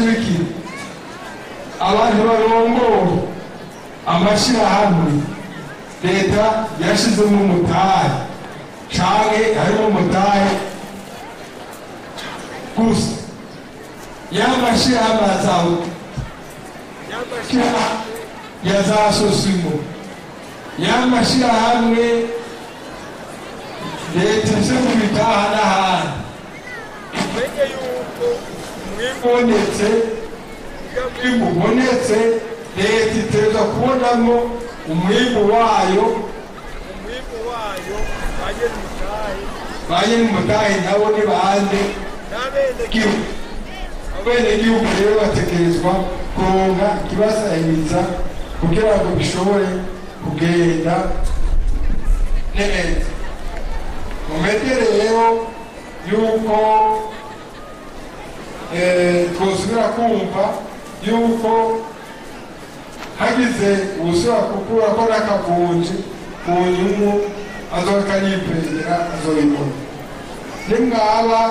bashimikira abantu barongoye amashirahamwe leta yashizemo umutahe canke harimo umutahe gusa y'amashirahamwe azawe yazasosimo y'amashirahamwe leta se mu bitaha n'ahandi umenye yuko mwibonetse leta iteza kubonamo umwimbu wayo banye n'umutahe nabo ni bande abenegihugu rero bategerezwa kuronka ikibasahiriza kugira ngo bishobore kugenda neza. Mumete rero yuko twosubira kumva yuko hagize ubusubira kukura ko n'akavunji ku nyungu azoka yipegera azoyibona. Nimwaba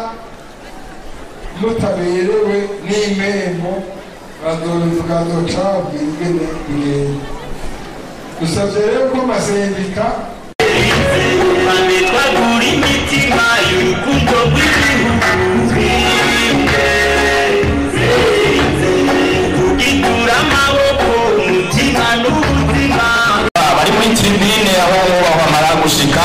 mutaberewe n'imembo bazoca bwigene bigenda. Dusavye rero ko amasendika twagura imitima y'urukundo rw'igihugu tugitura amaboko umutima n'ubuzima bari muri tribune aho bamara gushika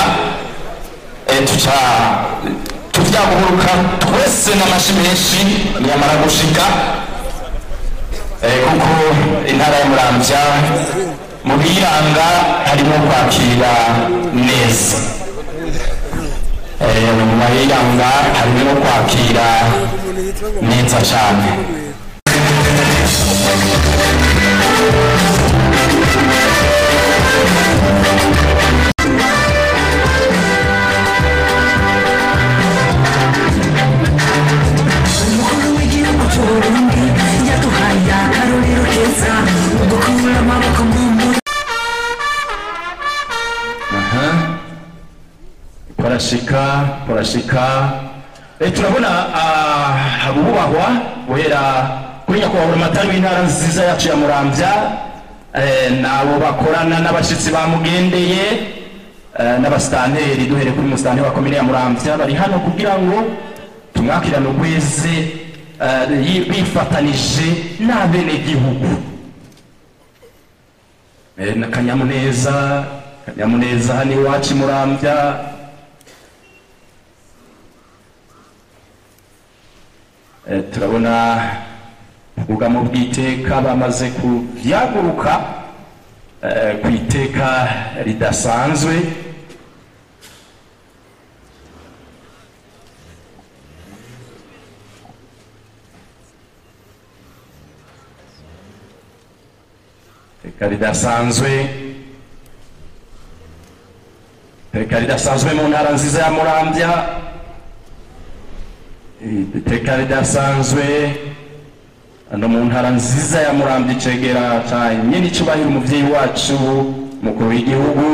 tujyaguruka twese n'amashi menshi yamara gushika kuko intara ya Muramvya mu biranga harimo kwakira neza mu biranga harimo kwakira neza cyane. Porashika turabona abubahwa guhera kuri nyakubahwa amatari w'intara nziza yacu ya Muramvya nabo bakorana n'abashitsi bamugendeye n'abastanteri duhere kuri mustanteri wa komine ya Muramvya bari hano kugira ngo tumwakirane ubweze bifatanije n'abenegihugu kanyamuneza hano iwacu Muramvya. Turabona ubwugamo bw'iteka bamaze kuvyaguruka ku iteka ridasanzwe iteka ridasanzwe mu ntara nziza ya Muramvya, iteka ridasanzwe no mu ntara nziza ya Muramvya icegera cyane n'icubahiro umuvyeyi wacu mukuru w'igihugu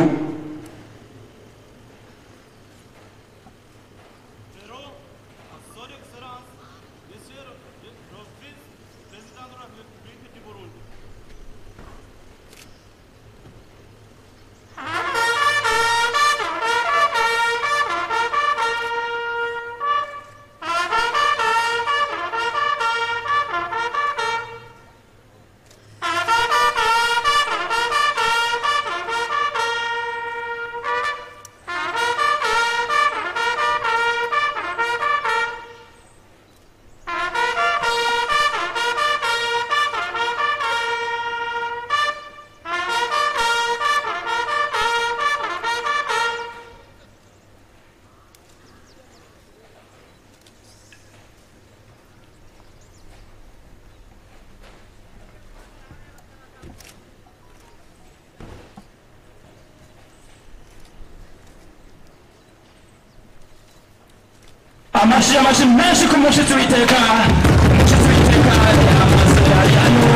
amashi menshi ku mushitsi w'iteka yamaze hano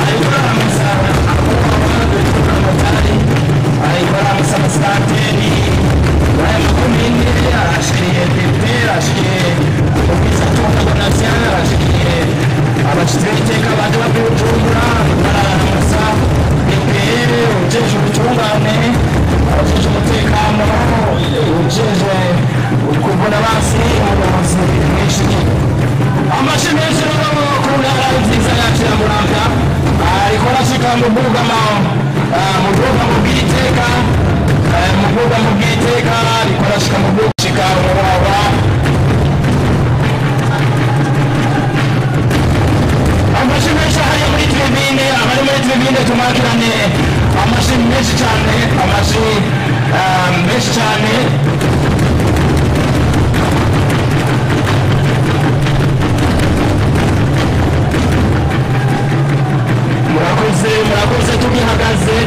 ayikora amusara ayikora amusara stanteri waya makomine arashiriye pepe arashiriye ubwiza tunga bonavya arashiriye abashitsi mu bwugamo bw'iteka rikorashika mu bwushika umuraba amashi menshi hariya muri tribune abari muri tribune tumakirane amashi menshi cyane menshi cyane murakoze tugihagaze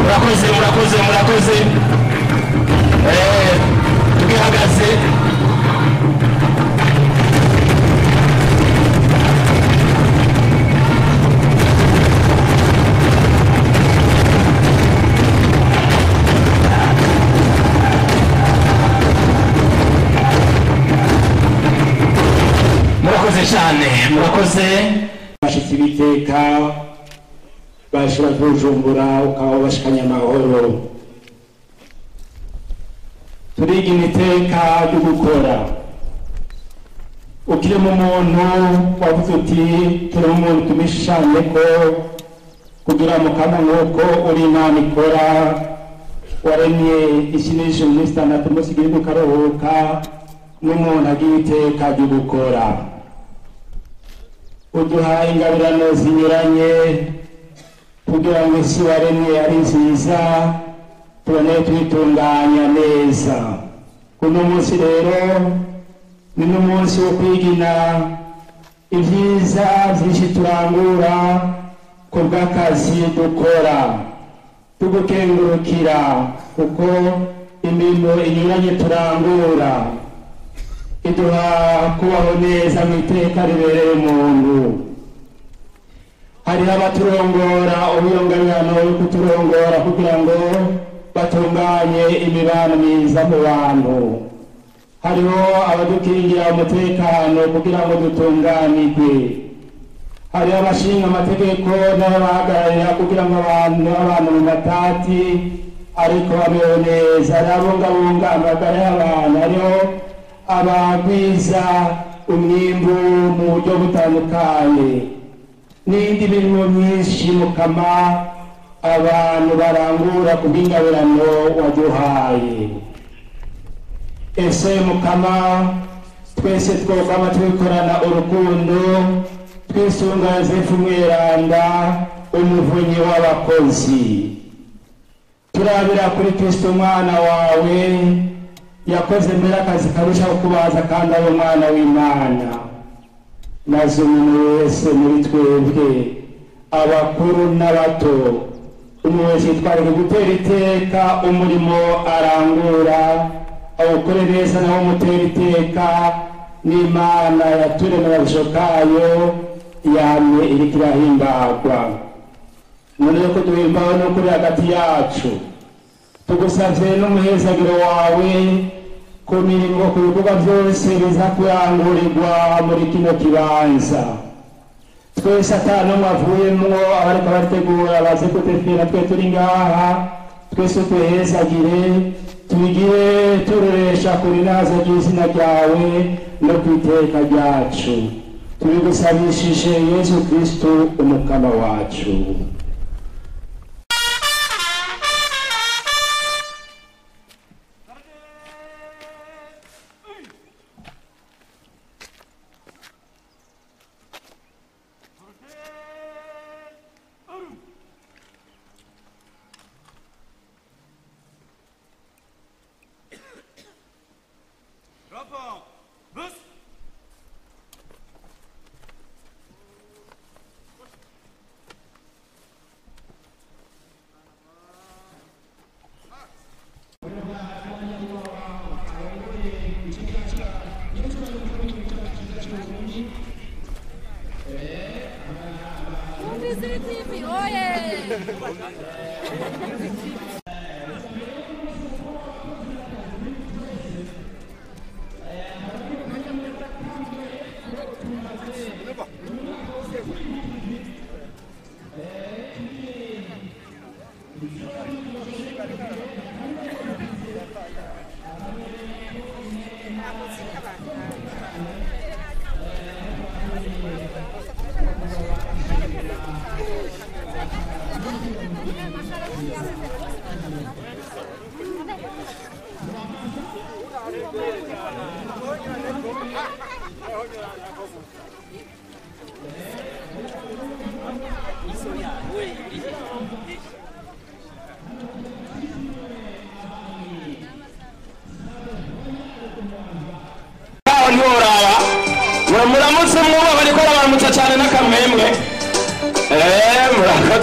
murakoze tugihagaze murakoze bashitsi biteka bashira Bujumbura ukaba bashikanye amahoro turiga imiteka yo gukora ukiri mu muntu wavuze uti turi umuntu tumishanye ko kugira mu kama nuko uri Imana ikora waremye ishinisho n'istandatu musigiri dukaruhuka n'umuntu agiye iteka ryo gukora uduhaye ingabirano zinyuranye kugira ngo isi waremye ari nziza tubone twitunganya neza kuno munsi rero ni n'umunsi wo kwigina ibyiza byinshi turangura ku bw'akazi dukora tugukengurukira kuko imirimo inyuranye turangura iduha kubaho neza mu iteka ribereye umuntu hari abaturongora ubuyonganirano yo kuturongora kugira ngo batunganye imibano myiza mu bantu hariho abadukingira umutekano kugira ngo dutunganirwe hari abashinga amategeko n'abahagararira kugira ngo abantu mu matati ariko babeho neza arabungabunga amagara y'abantu hariho abagwiza umwimbu mu buryo butandukanye n'indi mirimo myinshi mukama abantu barangura ku bw'ingabirano waduhaye ese mukama twese twokama twikorana urukundo twisunga Yosefu Mweranda umuvunyi w'abakozi turabira kuri Kristo umwana wawe yakoze mbere akazi karushaho kubaza kandi ari umwana w'Imana maze umuntu wese muri twebwe abakuru n'abato umuntu wese yitwarire gutera iteka umurimo arangura awukore neza nawe umutera iteka n'Imana yaturemera agashusho kayo yamye iriko irahimbagwa none ko duhimbawe no kuri hagati yacu tugusavye n'umuhezagiro wawe ku mirimo ku bikorwa byose biza kurangurirwa muri kino kibanza twese atanumwe avuyemwo abariko baritegura baze kutefera twe turi ngaha twese tuhezagire tubigire turoresha kuri naza ry'izina ryawe no kwiteka ryacu tubigusabishije Yesu Kristo umukama wacu.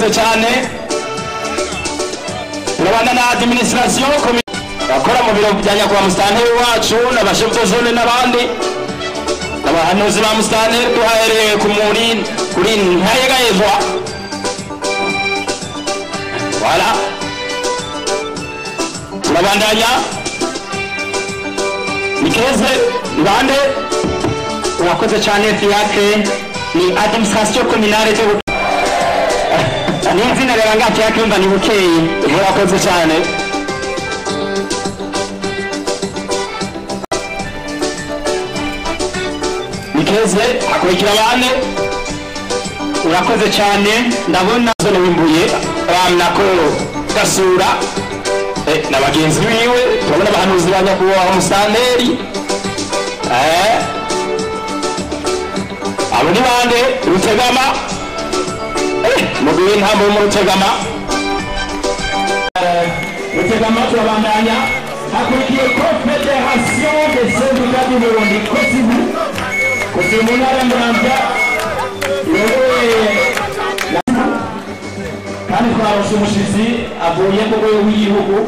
murakoze cyane. Turabana na administration bakora mu biro bya nyakubahwa musitanteri wacu n'abashefu de zone n'abandi abahanuzi ba musitanteri duhahereye kuri ntayegayezwa. Voilà, turabandanya Nikeze bande urakoze cyane Fiacre ni administration communale cyo ni izina riranga Fiacre mba ni bukeye urakoze cyane. Nikeze akurikira bande urakoze cyane ndabona zone wimbuye ramnako gasura n'abagenzi biwe turabona abahanuzi ba nyakubahwa musitanteri abo ni bande Rutegama muguye ntambo mu Rutegama turabandanya hakurikiye Confederation des syndicats du Burundi kosibu mu ntara ya Muramvya kandi twarose umushizi avuye mu rwego rw'igihugu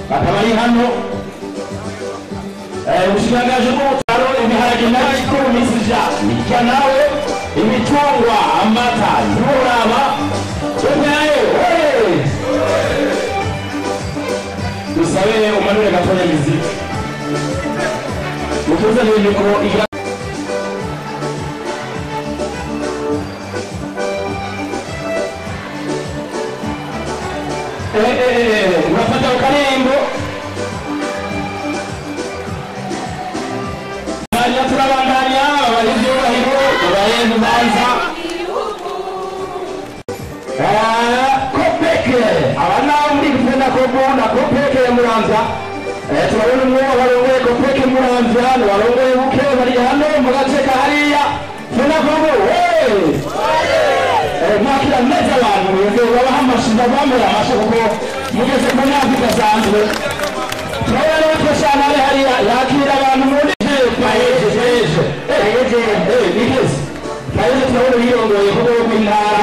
bakaba ari hano ubushikiranganji bw'ubutaro ibiharage n'ibikuru misija bijya nawe imicungwa amata nturaba nayo dusabe umanure gatoya miziki mutuze n'imikoro urafata ukarimbo bajya turabandanya abayibyubahiro abayendu banza Kopeke abana muri gufenda kobu na Kopeke ya Muramvya turabona umwe warongoye Kopeke Muramvya warongoye buke bari hano mu gace kahariya fenda kobu mwakira neza abantu yego babaha amashinga bamera amashe kuko mugeze ku myaka idasanzwe turabona ko cyane ari hariya yakira abantu muri payeje nikeze payeje turabona yirongoye kuko intara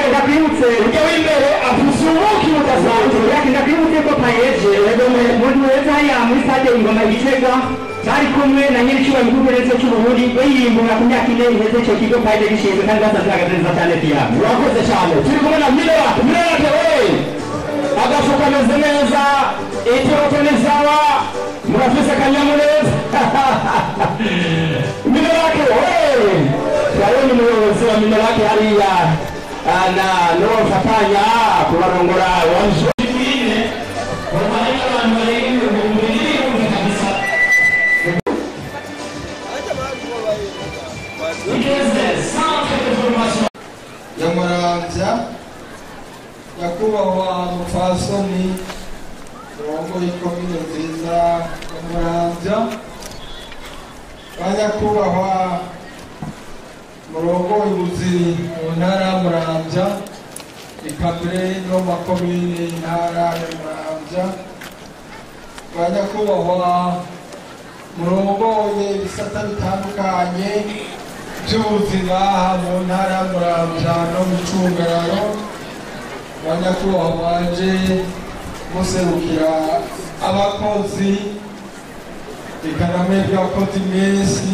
ndakwibutse ujya w'imbere afuse ubuki budasanzwe ndakwibutse ko payeje muri wese hariya muri stade Ingoma Gitega bari kumwe na nyir'icyubahiro cy'uburezi cy'Uburundi bayimbura ku myaka ine iheze icyo kigo paje gishinzwe kandi basanzwe neza cyane Fiacre urakoze cyane turi kumwe na Mirate agafuka ameze neza itiroto ni sawa murafise akanyamuneza Mirate turabona umuyobozi wa Mirate hariya na n'uwafatanya kubarongora wanjye ya Muramvya nyakubahwa mupfasoni urongoye ikomine nziza ya Muramvya banyakubahwa murongoye ubuziri mu ntara ya Muramvya ikabire no makomine intara ya Muramvya banyakubahwa murongoye ibisata bitandukanye by'ubuzima mu ntara ya Muramvya no mu Cungararo banyakubahwa baje muserukira abakozi ikanamwe by'abakozi mwese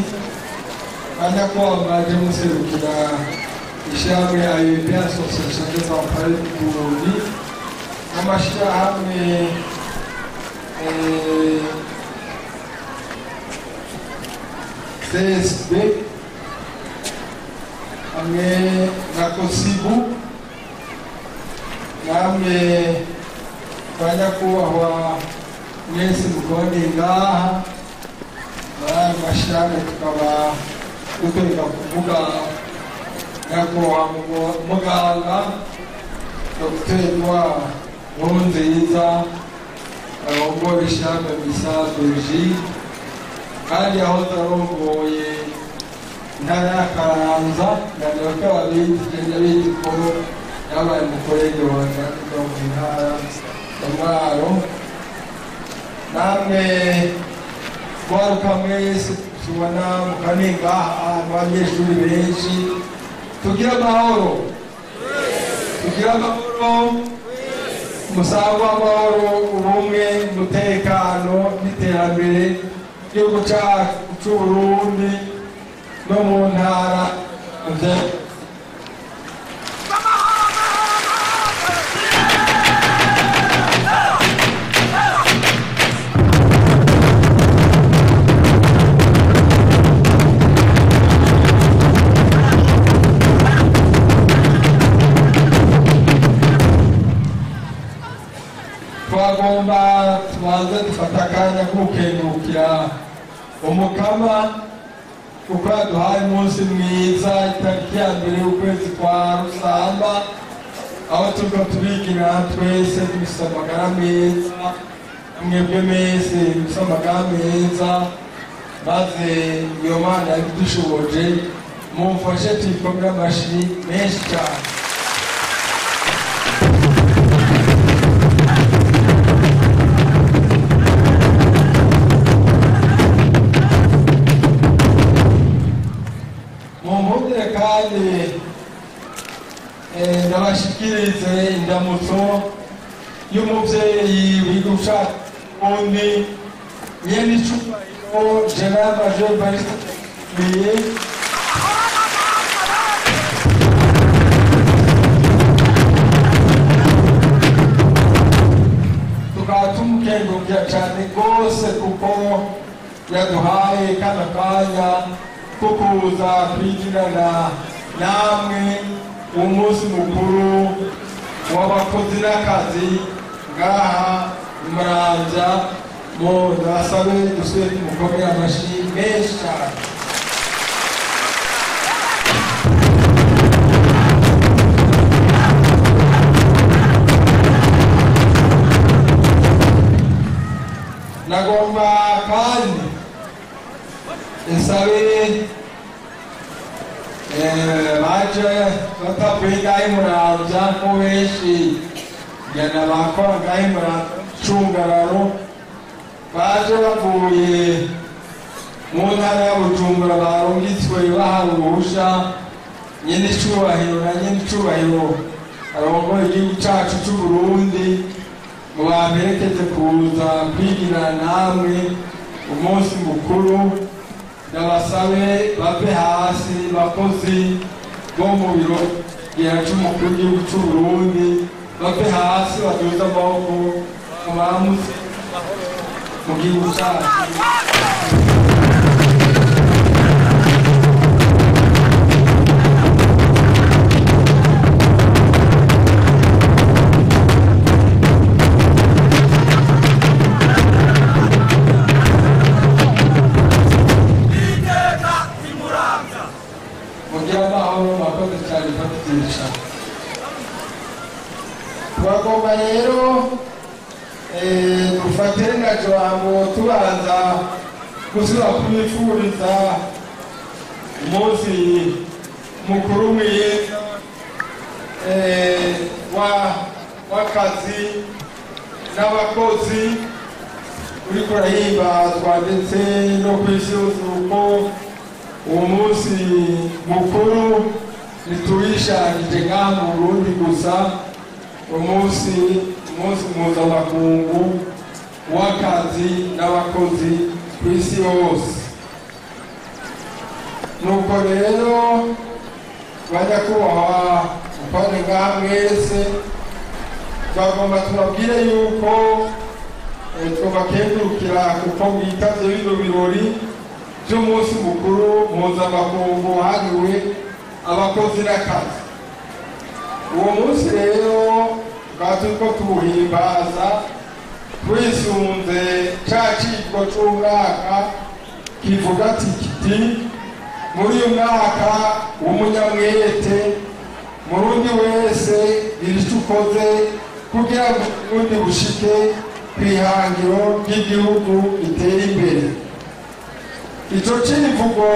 banyakubahwa baje muserukira ishyirahamwe AEB Association des Employés du Burundi n'amashyirahamwe CSB hamwe na Kosibu namwe banyakubahwa mwese mukorane ngaha aya mashyirahamwe tukaba dukorera kuvuga nyakubahwa muganga Dr. Nkurunziza arongoye ishyirahamwe Misabeji kandi aho tarongoye intara ya Karanza ndabona ko abizi ko yabaye umukorege wa mu ntara ya Mwaro namwe mwaruka mwese tubona mukanenga ahantu abanyeshuri benshi tugira amahoro kugira amahoro umusaruro w'amahoro ubumwe umutekano n'iterambere igihugu cyacu cy'Uburundi no mu ntara twagomba tubanze dufata akanya k'ukengurukira umukama kuko yaduhaye umunsi mwiza itariki ya mbere y'ukwezi kwa Rusamba aho turiko turigira twese dufise amagara meza mwebwe mwese dufise amagara meza maze iyo Mana yabidushoboje mumfashe tuyikomere amashi menshi cyane. kandi ndabashikirize indamutso y'umuvyeyi w'igusha undi nyene icubahiro General Major Evariste Ndayishimiye tukaba tumukengurukira cane rwose kuko yaduhaye kano kanya kukuza kwigirana namwe umunsi mukuru w'abakozi n'akazi ngaha Muramvya mo ndabasabe dusubire tumukomere amashi menshi cyane. Nagomba kandi nsabe baje batavuye ngaho Muramvya ko benshi yana bakora ngaho Muramvya Cungararo baje bavuye mu ntara ya Bujumbura barungitswe bahawe uruhusha nyene icubahiro na nyene icubahiro arongoye igihugu cacu c'Uburundi ngo bamperekeze kuza kwigira namwe umunsi mukuru. Ndabasabe bave hasi bakozi bo mu biro by'umukuru w'igihugu c'Uburundi bave hasi baduze amaboko baramutse mu gihugu cyacu. Twagomba rero dufatire na jambo tubanza gusubira kubifuriza umunsi mukuru mwiza w'akazi n'abakozi uriko urahimbazwa ndetse no kw'isi yose uko uwo munsi mukuru ntituwishangije ngaha mu Burundi gusa umunsi mpuzamakungu w'akazi n'abakozi kw'isi yose. Nuko rero banyakubahwa mupane ngaha mwese twagomba tubabwire yuko twabakengurukira kuko mwitavye bino birori vy'umunsi mukuru mpuzamakungu wahariwe abakozi n'akazi. Uwo munsi rero tukaba turiko tuwuhimbaza twisunze ca cigwa c'umwaka kivuga kiti muri uyu mwaka w'umunyamwete murundi wese gira ico ukoze kugira ngo Uburundi bushike kw'ihangiro ry'igihugu itera imbere. Ico civugo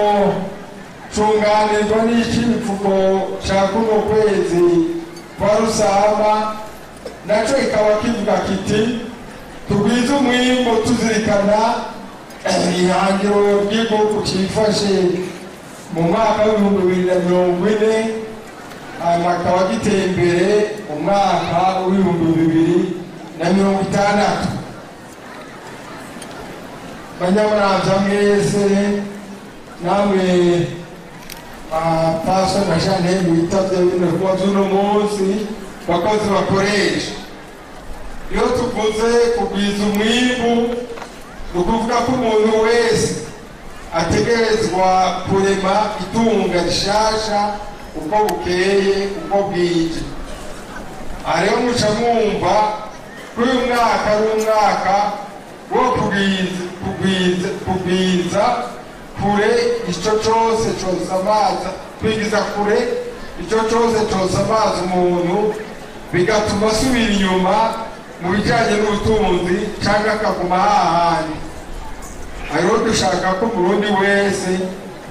cunganirwa n'icivugo ca kuno kwezi kwa Rusamba naco kikaba kivuga kiti tugwize umwimbo tuzirikana ihangiro ry'igihugu cifashe mu mwaka w'2040 akaba giteye imbere umwaka w'2060. Banyamuramvya mwese namwe paso na Jeanne mwitavye bino bibazo uno munsi bakozi bakoresha. Iyo tuvuze kugwiza umwimbu ukuvuga ko umuntu wese ategerezwa kurema itunga rishasha uko bukeye uko bwije. Ariho muca mwumva ko uyu mwaka ari umwaka wo kugwiza kure ico cose cosamaza, kwigiza kure ico cose cosamaza umuntu bigatuma asubira inyuma mu bijanye n'ubutunzi canke akaguma hahandi. Ariho dushaka ko Burundi wese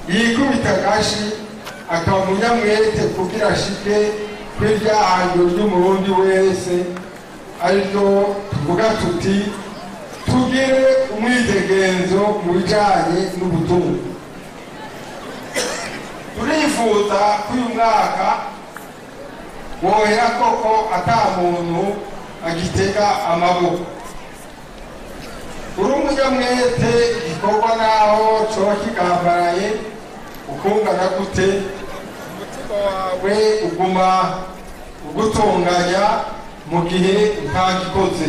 yikubita agashi akaba umunyamwete kugira ashike kw'iryahanyo ry'umurundi wese, ariryo tuvuga tuti tugire umwidegenzo mu bijanye n'ubutunzi. Turifuza ko uyu mwaka wohera koko ata muntu agitega amaboko. Uri umunyamwete igikorwa naho coba kigambaraye ukungana gute, umutima wawe uguma ugutunganya mu gihe utagikoze.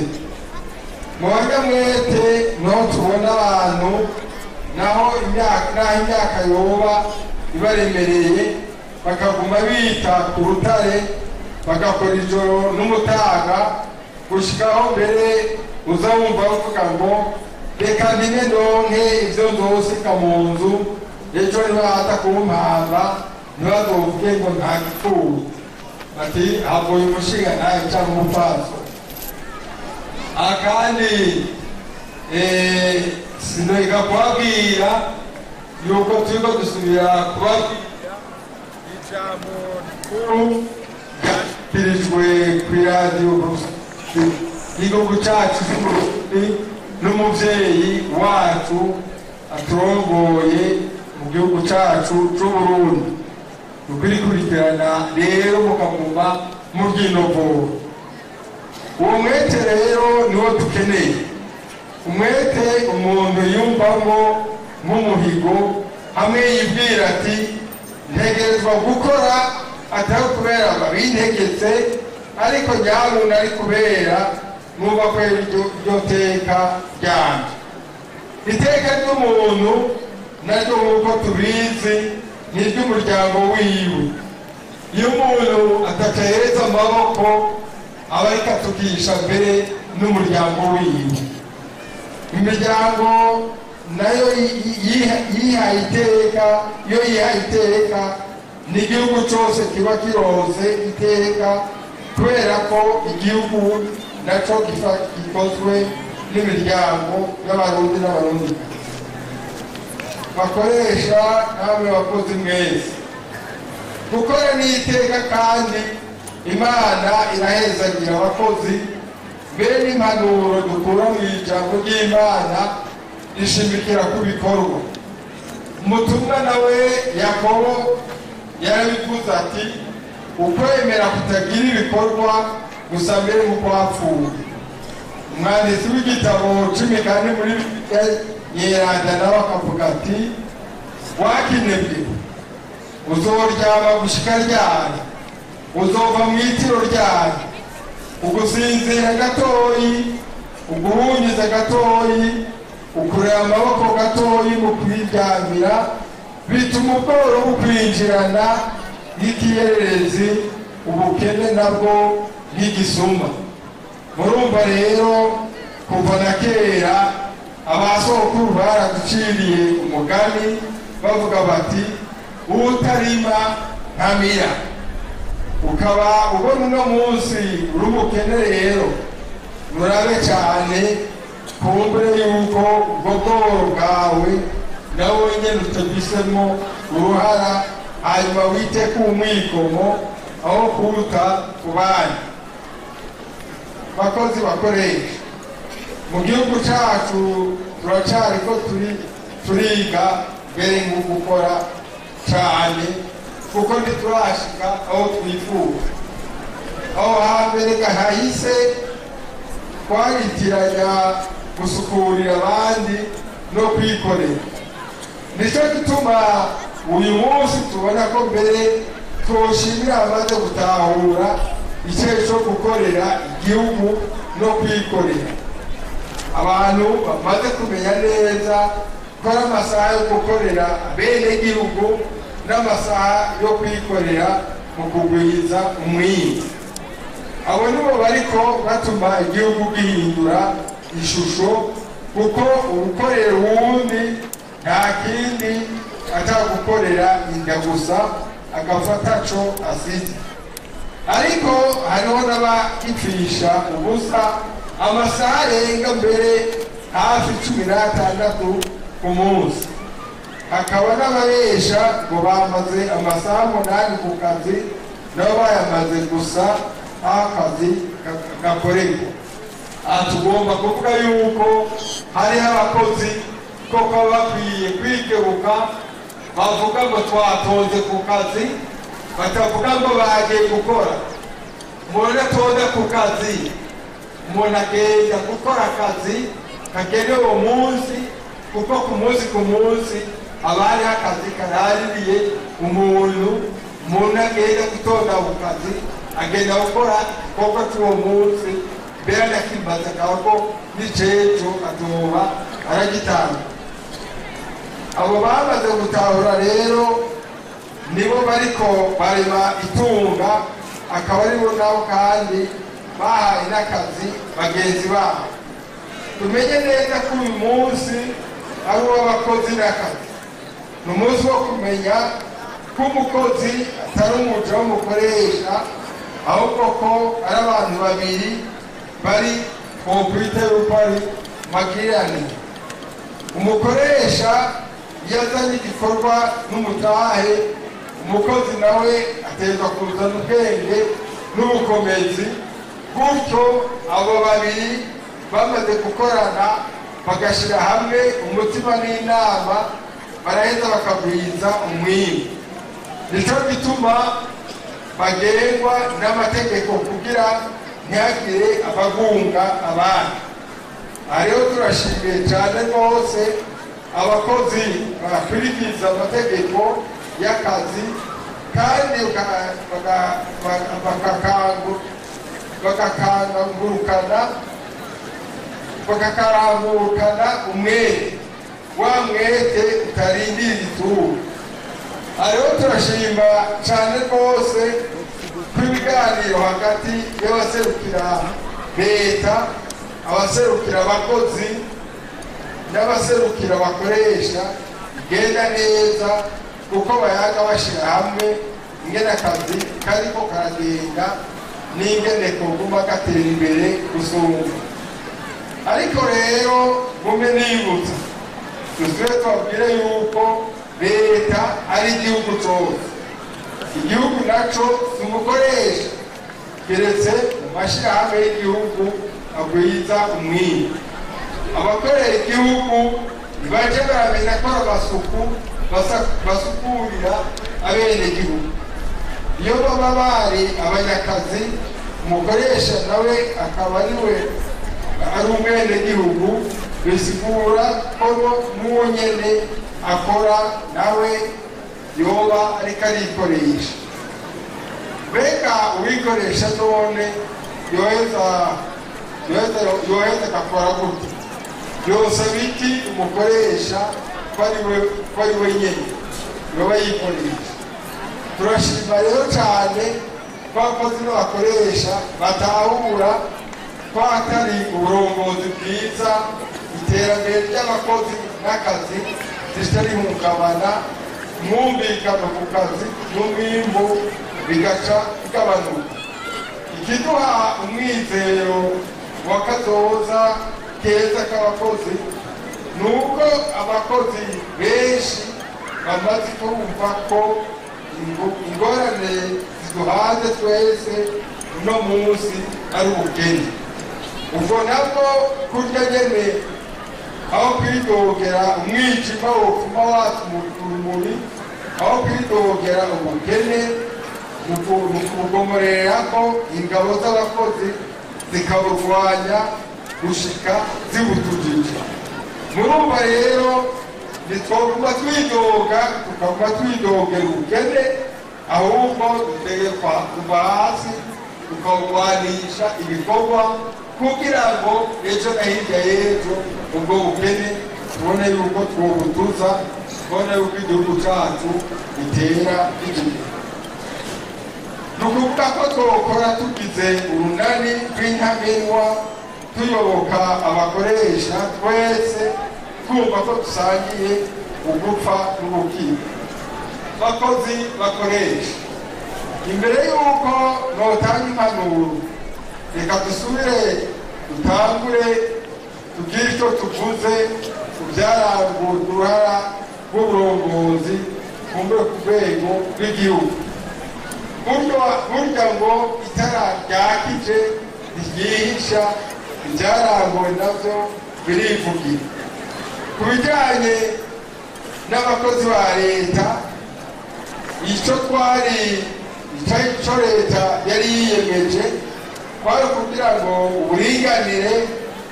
Mu banyamwete niho tubona abantu naho imyaka yoba ibaremereye bakaguma bita ku rutare bagakora ijoro n'umutaga gushikaho mbere uza wumva bavuga ngo reka ndime ndonke ivyo nzosika mu nzu ejo nibaza kumpamba ntibazovuge ngo nta gipfuye. Ati havuye umushinga nawe canke umupfaso. Akandi sinoiga kubabwira yuko turiko dusubira kubabwira ijambo rikuru ryashyikirijwe kw'iradiyo y'igihugu cacu c'Uburundi n'umuvyeyi wacu aturongoye mu gihugu cacu c'Uburundi. Ukurikurikirana rero mukaguma mu bw'inovoro. Uwo mwete rero niwo dukeneye, umwete umuntu yumvamo nk'umuhigo, hamwe yibwira ati ntegerezwa gukora atari kubera babintegetse, ariko nyabuna ari kubera nuba kwera iryo teka ryanje. Iteka ry'umuntu naryo nk'uko tubizi ni iry'umuryango wiwe. Iyo umuntu atatereza amaboko aba ariko atugisha mbere n'umuryango wiwe. Imiryango nayo yihaye iteka, iyo yihaye iteka n'igihugu cose kiba kironse iteka, kubera ko igihugu naco gikozwe n'imiryango y'abarundi n'abarundi. Bakoresha namwe bakozi mwese gukora n'iteka, kandi Imana irahezagira abakozi. Mbere n'impanuro dukura mu ijambo ry'Imana rishimikira ku bikorwa. Umutumwa nawe Yakobo yarabivuze ati ukwemera kutagira ibikorwa gusa mbere nk'uko wapfuye. Umwanditsi w'igitabo c'imigani muri Yeranda nawe akavuga ati wakinebwe uzoryama gushika ryari, uzova mu itiro ryari, ugusinzira gatoyi, uguhunyiza gatoyi, ukurera amaboko gatoyi mu kwiryamira, bituma ubworo bukwinjirana nk'ikiyererezi, ubukene nabwo nk'igisuma. Murumva rero kuva na kera abasokuru baraduciriye umugani bavuga bati utarima ntamira. Ukaba ubona uno munsi uri umukene rero murabe cyane kumbure yuko ubwo bworo bwawe nawe nyene utagizemo uruhara, hanyuma wite ku mwikomo aho kuruta ku bandi. Bakozi bakoresha mu gihugu cacu turacariko turiga mbere nko gukora cane kuko ntiturashika aho twifuza. Aho hambere gahise twaritiranya gusukurira abandi no kwikorera. Nicyo gituma uyu munsi tubona ko mbere twoshimira abamaze gutahura icyo cyo gukorera igihugu no kwikorera. Abantu bamaze kumenya neza ko ari amasaha yo gukorera bene gihugu n'amasaha yo kwikorera mu kugwiza umwimbu. Abo nibo bariko batuma igihugu gihindura ishusho, kuko ugukorera uwundi nta kindi atagukorera inda gusa agafata co asize. Ariko hariho n'abagipfisha ubusa amasaha arenga mbere hafi 16 ku munsi. Hakaba n'ababesha ngo bamaze amasaha 8 ku kazi, nabo bayamaze gusa akazi gakorerwa. Tugomba kuvuga yuko hari abakozi koko bakwiye kwikebuka, bavuga ngo twatonze ku kazi, batavuga ngo bagiye gukora. Umuntu atonda ku kazi, umuntu agenda gukora akazi kagenewe uwo munsi, kuko ku munsi abari akazi karaririye umuntu agenda gutonda ku kazi, agenda gukora koko cy'uwo munsi, mbere nakimbaza ko n'icejo atoba aragitanga. Abo bamaze gutahura rero nibo bariko bareba itunga, akaba aribo nabo kandi bahaye n'akazi bagenzi babo. Tumenye neza ko uyu munsi ari uw'abakozi n'akazi. Ni umunsi wo kumenya ko umukozi atari umuja w'umukoresha, ahubwo ko ari abantu babiri bari komplite y'upari magiranire. Umukoresha yazanye igikorwa n'umutahe, umukozi nawe aterwa kuzana ubwenge n'ubukomezi. Gutyo abo babiri bamaze gukorana bagashira hamwe umutima n'inama, baraheza bakagwiza umwimbu. Nicyo gituma bagengwa n'amategeko kugira ntihagire abagunga abandi. Ariho turashimiye cyane rwose abakozi bakurikiza amategeko y'akazi kandi bakakarangurukana umwete, wa mwete utarindira ituru. Ariho turashima cyane rwose kw'ibiganiro hagati y'abaserukira leta, abaserukira abakozi n'abaserukira abakoresha igenda neza, kuko bayaga bashira hamwe ingene akazi kariko karagenda n'ingene koguma gatera imbere gusumba. Ariko rero mume nibutsa tuzire twabwire yuko leta ari igihugu cyose. Igihugu naco si umukoresha, keretse mu mashirahamwe y'igihugu agwiza umwimbu. Abakorera igihugu nibaje baramenya ko abasuku basukurira abenegihugu. Iyo baba bari abanyakazi, umukoresha nawe akaba ariwe ari umwenegihugu, bisigura ko n'uwo nyene akora nawe yoba ariko arikoresha. Mbega uwikoresha none yoheza agakora gute? Yose biti umukoresha ko ari we nyene yoba yikoresha. Turashima rero cyane ko abakozi n'abakoresha batahura ko atari uburongozi bwiza, iterambere ry'abakozi n'akazi zitarihungabana, mwumvikana ku kazi n'umwimbu bigaca bigabanuka. Ikiduha umwizero wa kazoza keza k'abakozi nuko abakozi benshi bamaze kumva ko ingorane ziduhaze twese uno munsi ari ubukene. Ubwo nabwo kurya nyene aho kwidogera umwijima wopfuma watsa urumuri, aho kwidogera ubukene mu kugomorera ko ingabo z'abakozi zikaburwanya gushika zibutujije. Murumva rero ntitwaguma twidoga tukaguma twidogera ubukene, ahubwo dutegekwa kuva hasi tukawurwanisha ibikorwa kugira ngo ejo na hirya y'ejo ubwo bukene tubone yuko twobutuza, tubone yuko igihugu cyacu gitera igihe. Ni ukuvuga ko twokora tugize urunani rw'intamenwa tuyoboka abakoresha twese twumva ko dusangiye ugupfa n'ubukira. Bakozi bakoresha, imbere y'uko notanga impanuro reka dusubire dutangure tugire icyo tuvuze ku byaranguye uruhara rw'uburongozi kumbure ku rwego rw'igihugu. Burya ngo itara ryakije ryihisha, ibyaranguwe nabyo birivugira. Ku bijyanye n'abakozi ba leta, icyo leta yari yiyemeje kwari kugira ngo uburinganire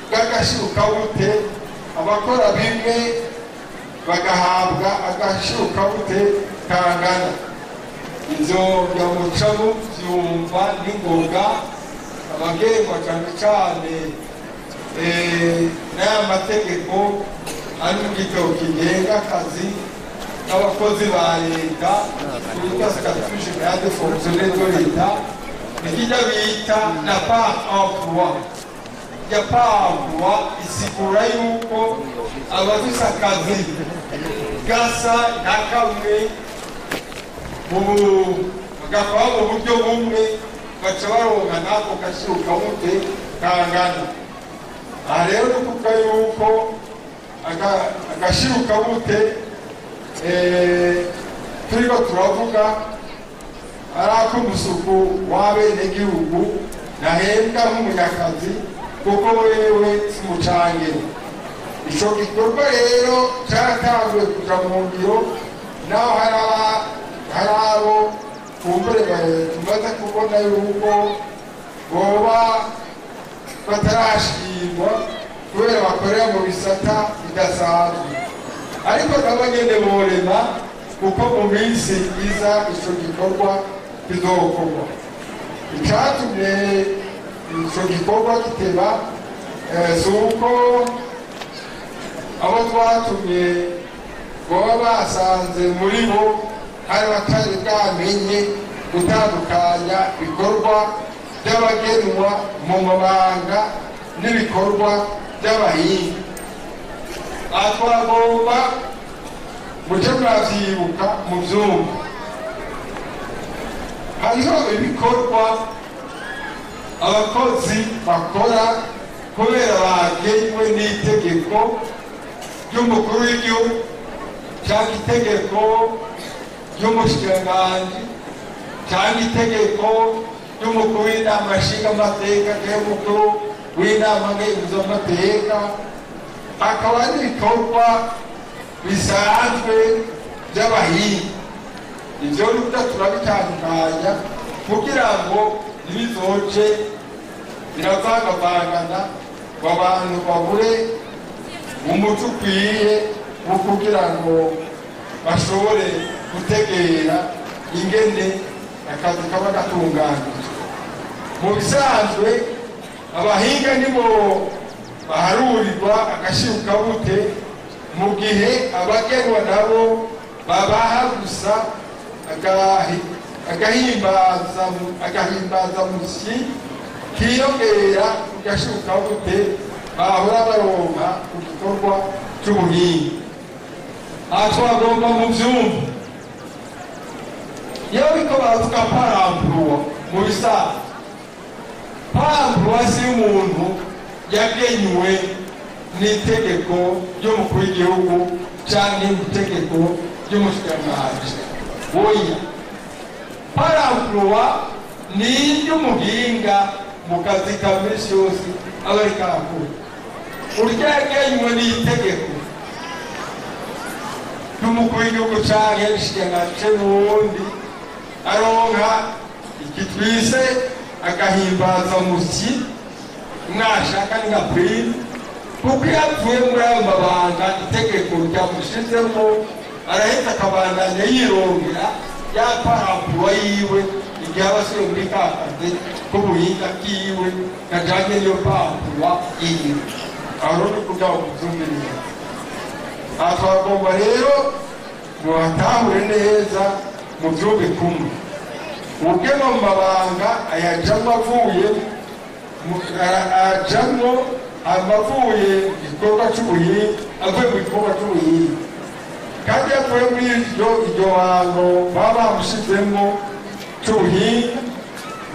bw'agashirukabute, abakora bimwe bagahabwa agashirukabute kangana. Ibyo byamucamo byumva n'ingoga abagengwa cyane cyane n'aya mategeko ari mu gitabo kigenga akazi n'abakozi ba leta twita statut général des fonctionnaires de l'État, nikijya bita na part emploi. Ya part emploi isigura yuko abafise akazi gasa na kamwe bagakora mu buryo bumwe baca baronka n'ako gashirukamute kangana. Aha rero ni ukuvuga yuko agashirukamute turiko turavuga ari ak'umusuku w'abenegihugu nahembwa nk'umunyakazi kuko wewe si mucangero. Ico gikorwa rero caratanguye kuja mu ngiro, naho hari abo kumbure tumaze kubona yuko boba batarashimwa kubera bakorera mu bisata bidasanzwe, ariko nabo nyene borema kuko mu minsi iza ico gikorwa kizokorwa. Icatumye ico gikorwa giteba si uko abo twatumye boba basanze muri bo hari batari bwamenye gutandukanya ibikorwa by'abagenwa mu mabanga n'ibikorwa by'abahinga. Aha twagomba muje muravyibuka mu vyumba, hariho ibikorwa abakozi bakora kubera bagenywe n'itegeko ry'umukuru w'igihugu cyangwa itegeko ry'umushikiranganji cyangwa itegeko ry'umukuru w'inama nshingamateka cyangwa umukuru w'inama nkenguzamateka. Akaba ari ibikorwa bisanzwe by'abahinga. Ivyo rero turabitandukanya kugira ngo ntibizoce biravangavangana ngo abantu babure umuco ukwiye wo kugira ngo bashobore gutegera ingene akazi kaba gatunganije. Mu bisanzwe abahinga nibo baharurirwa agashirukamute, mu gihe abagenwa nabo babaha gusa agahimbazamusyi kiyongera ku gashirukamute bahora baronka ku gikorwa cy'ubuhinga. Aha twagomba mu vyumva, iyo bariko baravuga paramploi mu bisanzwe, paramploi si umuntu yagenywe n'itegeko ry'umukuru w'igihugu canke itegeko ry'umushikiranganji. Oya, paramploi ni iry'umuhinga mu kazi ka misi yose aba ariko arakora. Urya yagenywe n'itegeko n'umukuru w'igihugu canke n'ishikiranganji n'uwundi aronka ikitwise agahimbaza musyi mwashaka ni nka prime kuko iyo avuye muri ayo mabanga itegeko ryamushizemo arahita akabandanya yirongera ya parampuro yiwe igihe aba asuye muri ka kazi k'ubuhinga bwiwe kajanye n'iyo parampuro yiwe aho ni kugira ngo muvyumvirize. aha twagomba rero muhatahure neza mu vyumve kumwe ubwema mu mabanga ayajamwo avuye ajamwo amavuye igikorwa c'ubuhinga avuye mu gikorwa c'ubuhinga kandi yavuye muri iryo hango baba bamushizemo c'ubuhinga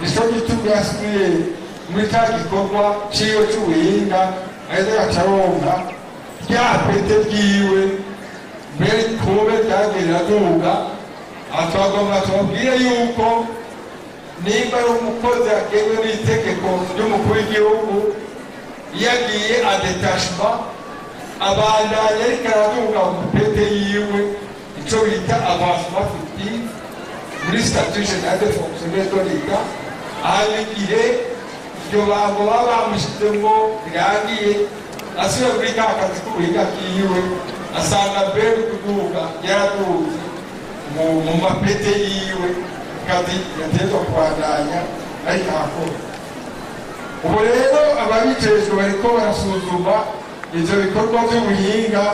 nico gituma yasubiye muri ca gikorwa ciwe c'ubuhinga aheze agacaronka rya pete ryiwe mbere kube ryagerera duga. aha twagomba tubabwire yuko nimba ari umukozi agenwe n'itegeko ry'umukuru w'igihugu iyo agiye adetashema abandanya ariko araduga mu pete yiwe ico bita avancement fictif muri statut général des fonctionnaires de l'État. hanyuma igihe iryo bango baba bamushizemo rirangiye asubira muri ka kazi k'ubuhinga kiwe asanga mbere kuduga yaraduze mu mapete yiwe kazi yategetswe kubandanya ariko arakora. ubu rero ababijejwe bariko barasuzuma ivyo bikorwa vy'ubuhinga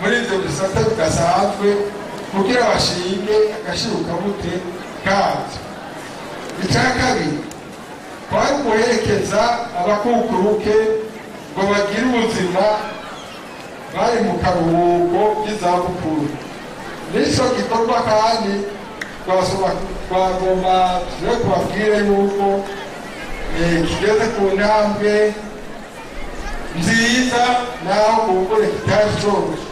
muri ivyo bisata bidasanzwe kugira bashinge agashirukamute kavyo. ica kabiri kwari guherekeza abakukuruke ngo bagire ubuzima bari mu karuhuko k'izabukuru. nico gikorwa kandi twagomba tuje kubabwire yuko kigeze ku ntambwe nziza naho kumbure kitari coroshe.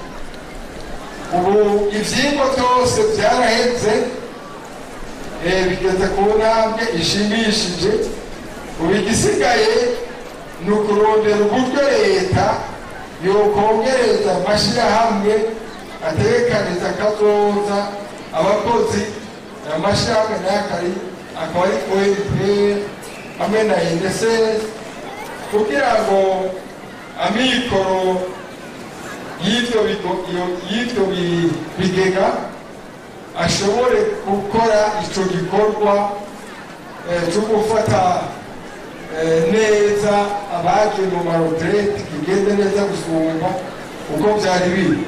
ubu ivyigwa vyose vyaraheze bigeze ku ntambwe ishimishije. ubu igisigaye ni ukurondera uburyo leta yokongereza amashirahamwe ategekaniza kazoza abakozi. amashirahamwe n'akari akaba ari ONP hamwe na INSS kugira ngo amikoro y'ivyo bigega ashobore gukora ico gikorwa cyo gufata neza abagiye mu maretraite kigende neza gusumba uko vyari biri.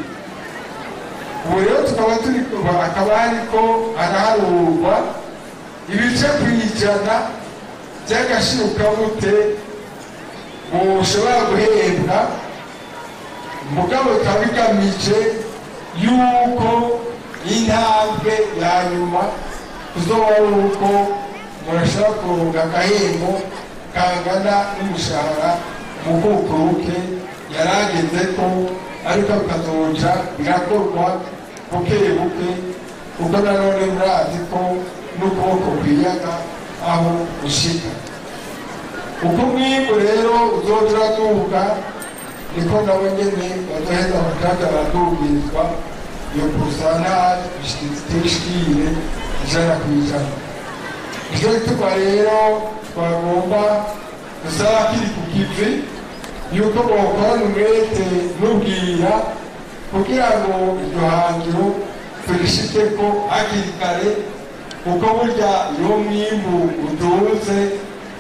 ubu rero tukaba akaba ariko araharurwa ibice kw'ijana by'agashirukamute ushobora guhembwa mugabo bikaba bigamije yuko intambwe ya nyuma kuzoba ari uko murashobora kuronka agahembo kangana n'umushahara mukukuruke yaragezeko ariko bikazoja birakorwa buke buke kuko nanone murazi ko n'ukuboko kwiyaga aho ushika. uko mwimbu rero uzoja uraduga niko nabo nyene bazoheza bakaja baradugizwa iyo pourcentage ishikire ijana kw'ijana. ivyo bituma rero twagomba gusaba kiri ku kivi yuko bokorana umwete n'ubwira kugira ngo iryo hangiro turishikeko hakiri kare kuko burya iyo mwimbu uduze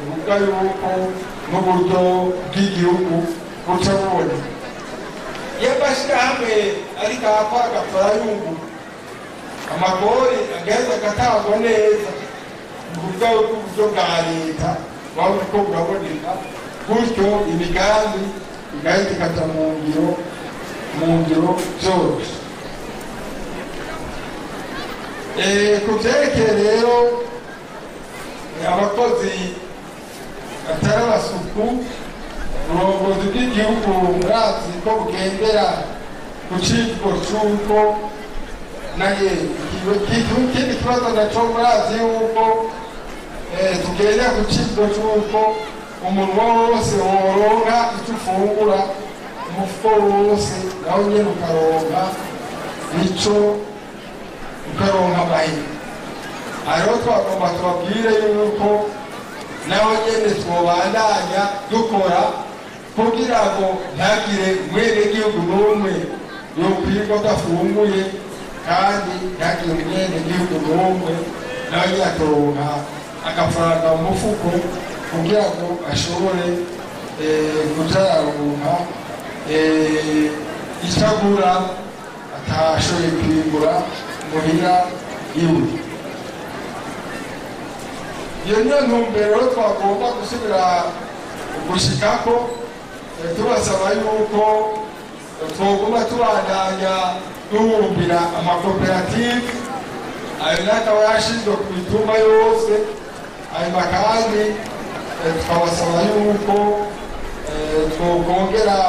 uvuga yuko n'uburyo bw'igihugu buca buboneka. iyo amashirahamwe ariko arakora agakora yunguka amagori agaheza agatangwa neza mu buryo bwa leta buba buriko buraboneka gutyo imigambi igahita ikaja mu ngiro vyoroshe. ku vyerekeye rero abakozi atari abasuku uburongozi bw'igihugu murazi ko bugendera ku civugo c'uko ikindi kibazo naco murazi yuko tugendera ku civugo c'uko umunwa wose woronka ico ufungura umufuko wose nawe nyene ukaronka icyo ukaronka amahirwe. Hariho twagomba tubabwire yuko naho nyene twobandanya dukora kugira ngo ntagire umwenegihugu n'umwe yokwirwa adafunguye, kandi ntagire umwenegihugu n'umwe nawe yatoronka agafaranga mu mufuko kugira ngo ashobore kutaronka icagura atashoboye kwigura muhira iwe. Iyo niyo ntumbero twagomba gusubira gushikako, tubasaba yuko twoguma tubandanya duhumbira amakoperative ayo nakaba yashinzwe ku mitumba yose, hanyuma kandi tukabasaba yuko twokongera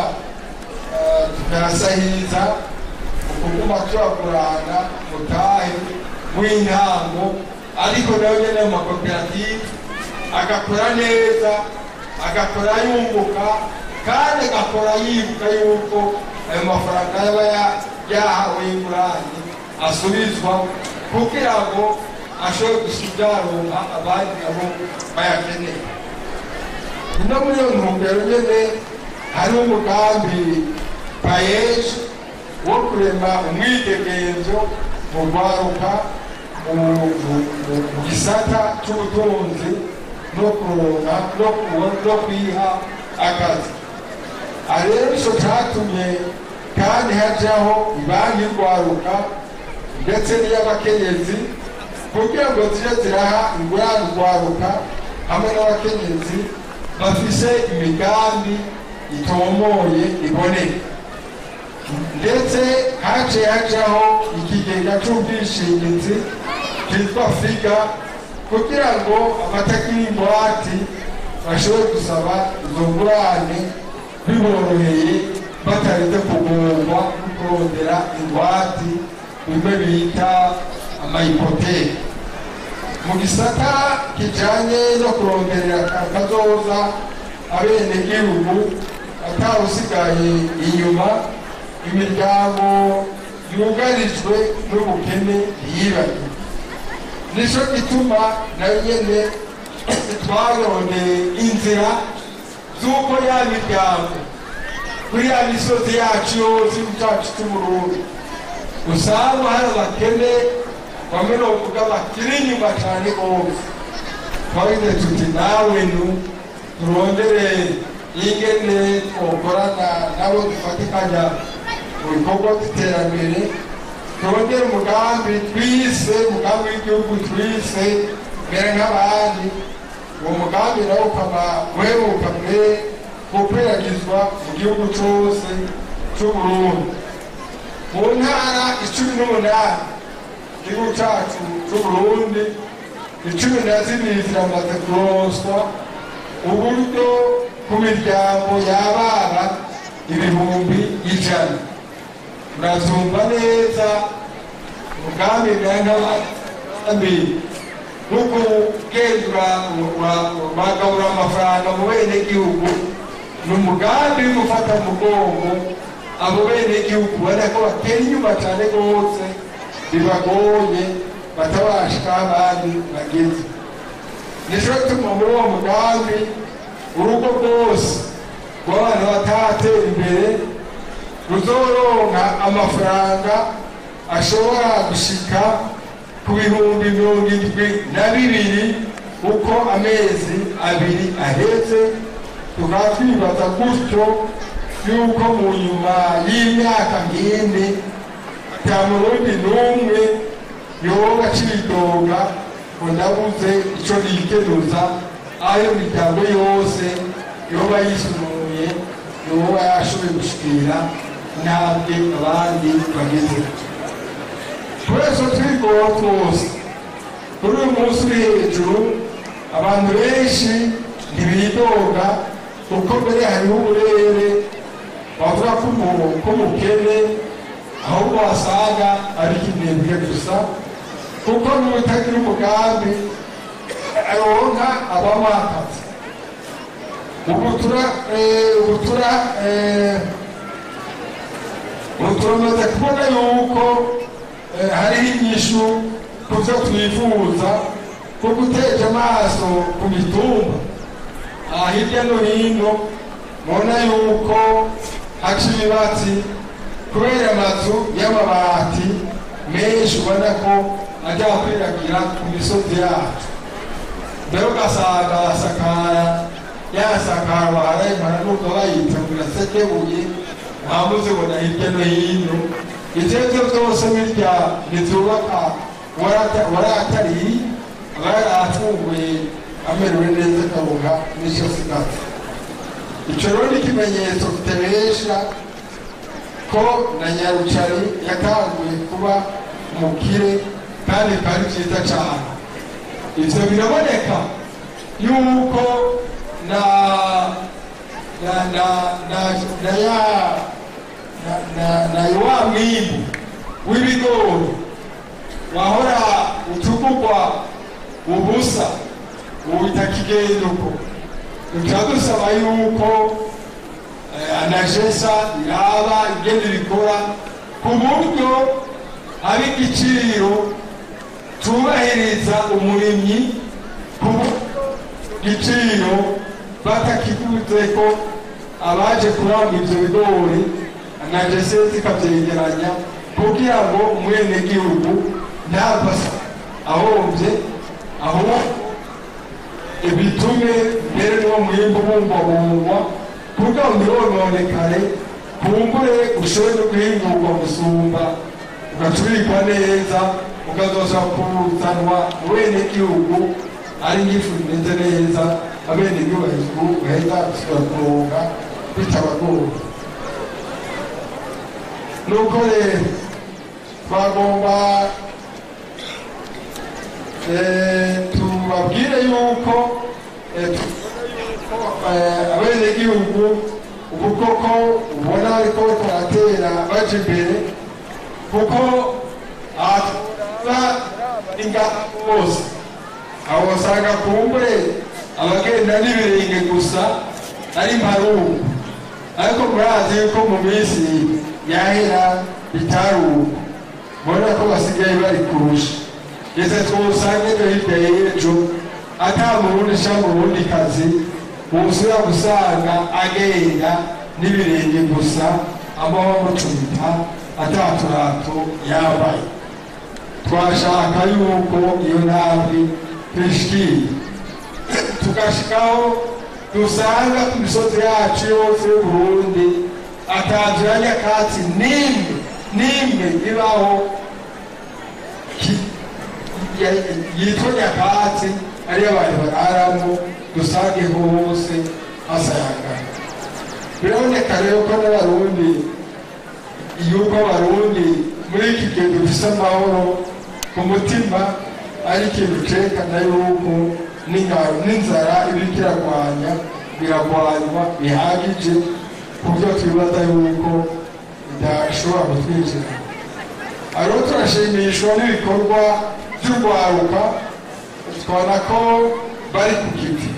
tukayasahiriza ukuguma turagurana mutahe w'intango, ariko nayo nyene mu makoperative agakora neza, agakora yunguka, kandi agakora yibuka yuko ayo mafaranga yaba yahawe y'ingurane asubizwa kugira ngo ashobore gusubyaronka abandi nabo bayakeneye. No muri iyo ntumbero nyene hari umugambi payeje wo kurema umwidegenzo mu rwaruka mu gisata c'ubutunzi no kuronka no kwiha akazi. Rero ico catumye kandi hajaho ibanki y'urwaruka ndetse n'iy'abakenyezi kugira ngo zije ziraha ingurane urwaruka hamwe n'abakenyezi bafise imigambi itomoye iboneye. Ndetse haciye hajaho ikigega c'ubwishingizi kitwa FIGA kugira ngo abatagira ingwate bashobore gusaba izo ngurane biboroheye batarinze kugorwa no kurondera ingwate bimwe bita amayipoteke. Mu gisata kijanye no kuronderera kazoza abenegihugu atawusigaye inyuma, imiryango yugarijwe n'ubukene ntiyibagirwe. Nico gituma nayo nyene twarondeye inzira z'uko ya miryango kuri ya misozi yacu yose cacu c'Uburundi usanga hari abakene bamwe novuga bakiri inyuma cane gose. Twagize tuti nawe turondere ingene twokorana nabo dufatikanya mu bikorwa by'iterambere, turondere umugambi twise umugambi w'igihugu twise mbere nk'abandi. Uwo mugambi nawo ukaba uheruka mbere gukwiragizwa mu gihugu cose c'Uburundi. Mu ntara 18 igihugu cacu c'Uburundi 12 ziramaze kuronswa uburyo ku miryango y'abana 100,000. Murazumva neza umugambi n'abantu nuko gendura bagabura amafaranga mu benegihugu, n'umugambi gufata umugongo abo benegihugu bari ko batera inyuma cyane gose bibagoye batabashika abandi bageze. Nico gituma muri uwo mugambi urugo rwose rw'abantu batatera imbere ruzoronka amafaranga ashobora gushika ku 72,000 uko amezi 2 aheze. Tukaba twibaza gutyo yuko mu nyuma y'imyaka ngende ata murundi n'umwe yoba acidoga ngo ndabuze ico nikenuza, ayo miryango yose yoba yisunuye yoba yashoboye gushikira ntabwe abandi bageze. Twese twigora twose kuri uyu munsi uri hejuru, abantu benshi ntibidoga kuko mbere hariho uburere bavuga ko umukene ahubwo wasanga ari ikinebwe gusa, kuko n'utagira umugambi aronka abamwakazi. ubu turamaze kubona yuko hariho inyishu ku byo twifuza ko guteja amaso ku mitumba hirya no hino mubona yuko haca ibibatsi kubera amazu y'amabati menshi ubona ko ajya kwiragira ku misozi yacu mbere ugasanga yasakara harayimara n'ubwo bayita ngo irasekebuye ntamuzibona hirya no hino ivyo vyose birya ntizubaka waratari aba yaratunguye amerewe neza akaronka n'ico sigaza ico rero ni ikimenyetso kitebesha ko na Nyarucari yatanguye kuba umukire kandi kari vyiza cane ivyo biraboneka yuko na wa mwimbu w'ibigori wahora utugurwa ubusa ubitakigenda uko tukadusaba yuko anajesa iraba igenda ibikora ku buryo hari igiciro tubahiriza umurimyi ku giciro batakiguze ko abaje kuranga ivyo bigori anajese zikavyegeranya kugira ngo umwenegihugu ntavasa ahomvye aho bitume mbere n'uwo mwimbu bumbabungwa kugira ngo ntirononekare kumbure ushobore no guhingurwa gusumba ugacurikwa neza ukazoza kuzanwa abenegihugu ari nk'ifu imeze neza abenegihugu baheza gusubira kuronka bitabagoye nuko rero twagomba tubabwire yuko abenegihugu ubu koko ubona ariko baratera baje imbere kuko ingana bose aho basanga kumbure abagenda n'ibirenge gusa ari mparubu ariko murazi yuko mu minsi yahera bitaruka mbona ko basigaye bari kurusha ndetse twosange no hirya y'ejo ata murundi cyangwa urundi kazi wusura gusanga agenda n'ibirenge gusa amaboko mucumita ataturato yambaye twashaka yuko iyo ntambwe twishikire tugashikaho dusanga ku misozi yacu yose y'Uburundi atanzwe ya nyakatsi nimwe ibaho yitwa nyakatsi ariyo abantu bararamo dusange hose hasayangana biraboneka rero ko n'abarundi yuko abarundi muri iki gihe dufise amahoro ku mutima ari ikintu cerekana yuko n'inzara ibiriko biragwanywa bihagije ku byo twibaza yuko bidashobora kutwinjira ariho turashimishwa n'ibikorwa by'urwaruka twabona ko bari ku giti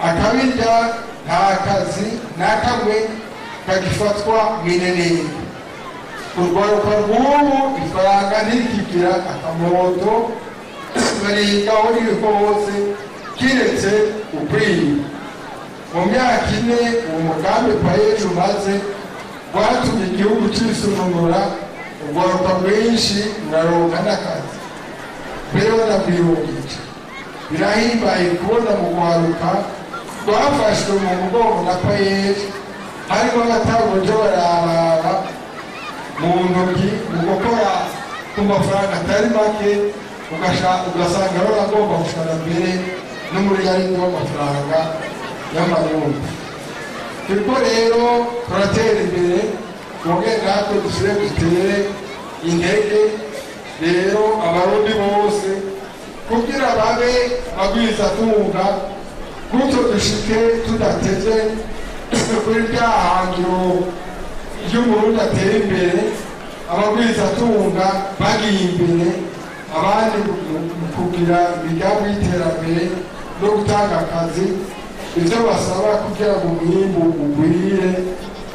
akabirya nta kazi n'akamwe kagifatwa minenene urwaruka rw'ubu ifaranga ntikigira akamoto barigaho n'ibiko hose kiretse ukwiba mu myaka ine uwo mugambi payeje umaze rwatumye igihugu cisununura urwaruka rwinshi ruraronka n'akazi mbere banabwirungije birahimbaye kubona mu rwaruka rwafashwe mu mugongo na payeje harimo abatagoje bararaba mu ntoki mu gukora ku mafaranga atari make ugasanga baragomba gushana mbere n'umuriyaridi w'amafaranga y'amarundi turiko rero turatera imbere twongere natwe dusubire dutere intege rero abarundi bose kugira babe bagwizatunga gutyo dushike tudateze kuri rya hangiro ry'umurundi atera imbere abagwizatunga bagiye imbere abandi kugira imigambi y'iterambere no gutanga akazi ivyo basaba kugira ngo umwimbu ugwire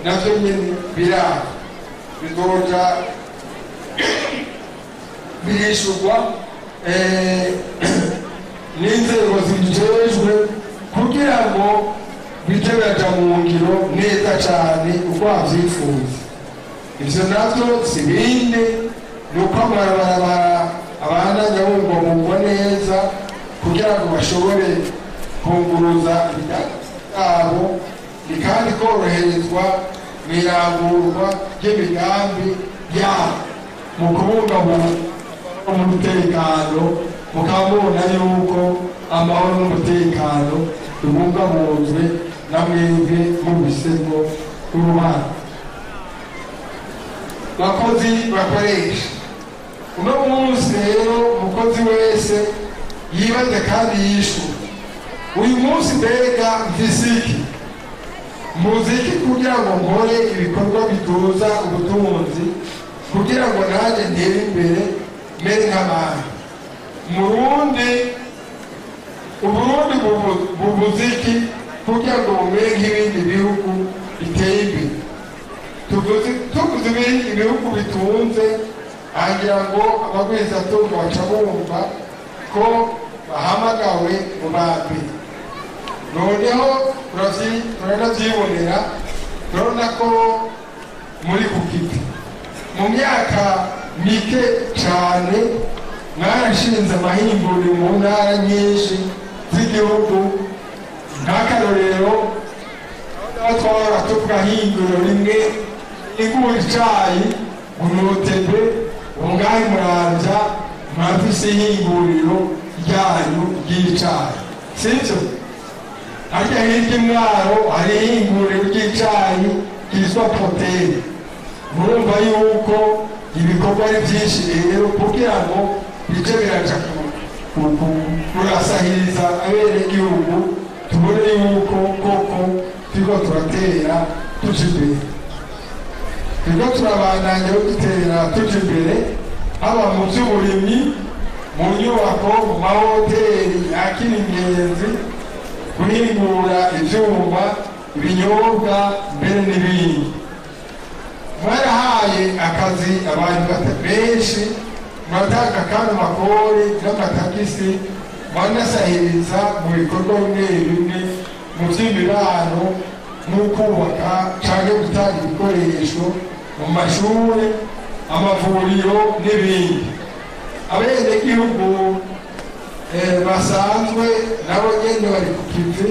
navyo nyene biraba bizoja birishurwa n'inzego zijejwe kugira ngo bije biraja mu ngiro neza cane uko bavyifuza. Ivyo navyo si bindi ni uko amabarabara abana nyabungwabungwa neza kugira ngo bashobore kunguruza ibitabo kandi koroherezwa mw'irangurwa ry'imigambi yabo mu kubungabunga umutekano. Mukaba mubona yuko amahoro n'umutekano bibungabunzwe na mwebwe mubisemo uruhare. Bakozi bakoresha uno munsi rero, umukozi wese yibaze kandi yishyura uyu munsi mbega mfisiki muziki kugira ngo nkore ibikorwa bituza ubutunzi, kugira ngo nanjye ntere imbere mere nk'abantu. Uburundi bubuziki kugira ngo bumere nk'ibindi bihugu biteye imbere. Tuvuze ibihugu bitunze, agira ngo abagwizatunga baca bumva ko bahamagawe mu bambere. Noneho turanavyibonera, turabona ko muri ku giti mu myaka mike cane mwarashinze amahinguriro mu ntara nyinshi z'igihugu. Nk'akarorero twahora tuvuga hinguriro rimwe ingura icayi Unotebe ungahe Muramvya mwafise ihinguriro ryanyu ry'icayi, sivyo? Harya hirya Mwaro hari ihinguriro ry'icayi ryitwa Poteri. Murumva yuko ibikorwa ari byinshi rero kugira ngo bije biraja kurasahiriza abenegihugu, tubone yuko koko turiko turatera tuja imbere. Turiko turabandanya dutera tuja imbere, haba mu vy'uburimyi, mu nyubako, mu mahoteri yakira ingenzi, guhingura ivyuma, ibinyobwa, mbere n'ibindi. Mwarahaye akazi abantu benshi, mwatanga kandi amakori n'amatagisi, mwanasahiriza mu bikorwa bimwe bimwe mu vy'imibano n'ukubaka canke gutanga ibikoresho mu mashuri, amavuriro n'ibindi. Abenegihugu basanzwe nabo nyene bari ku kivi,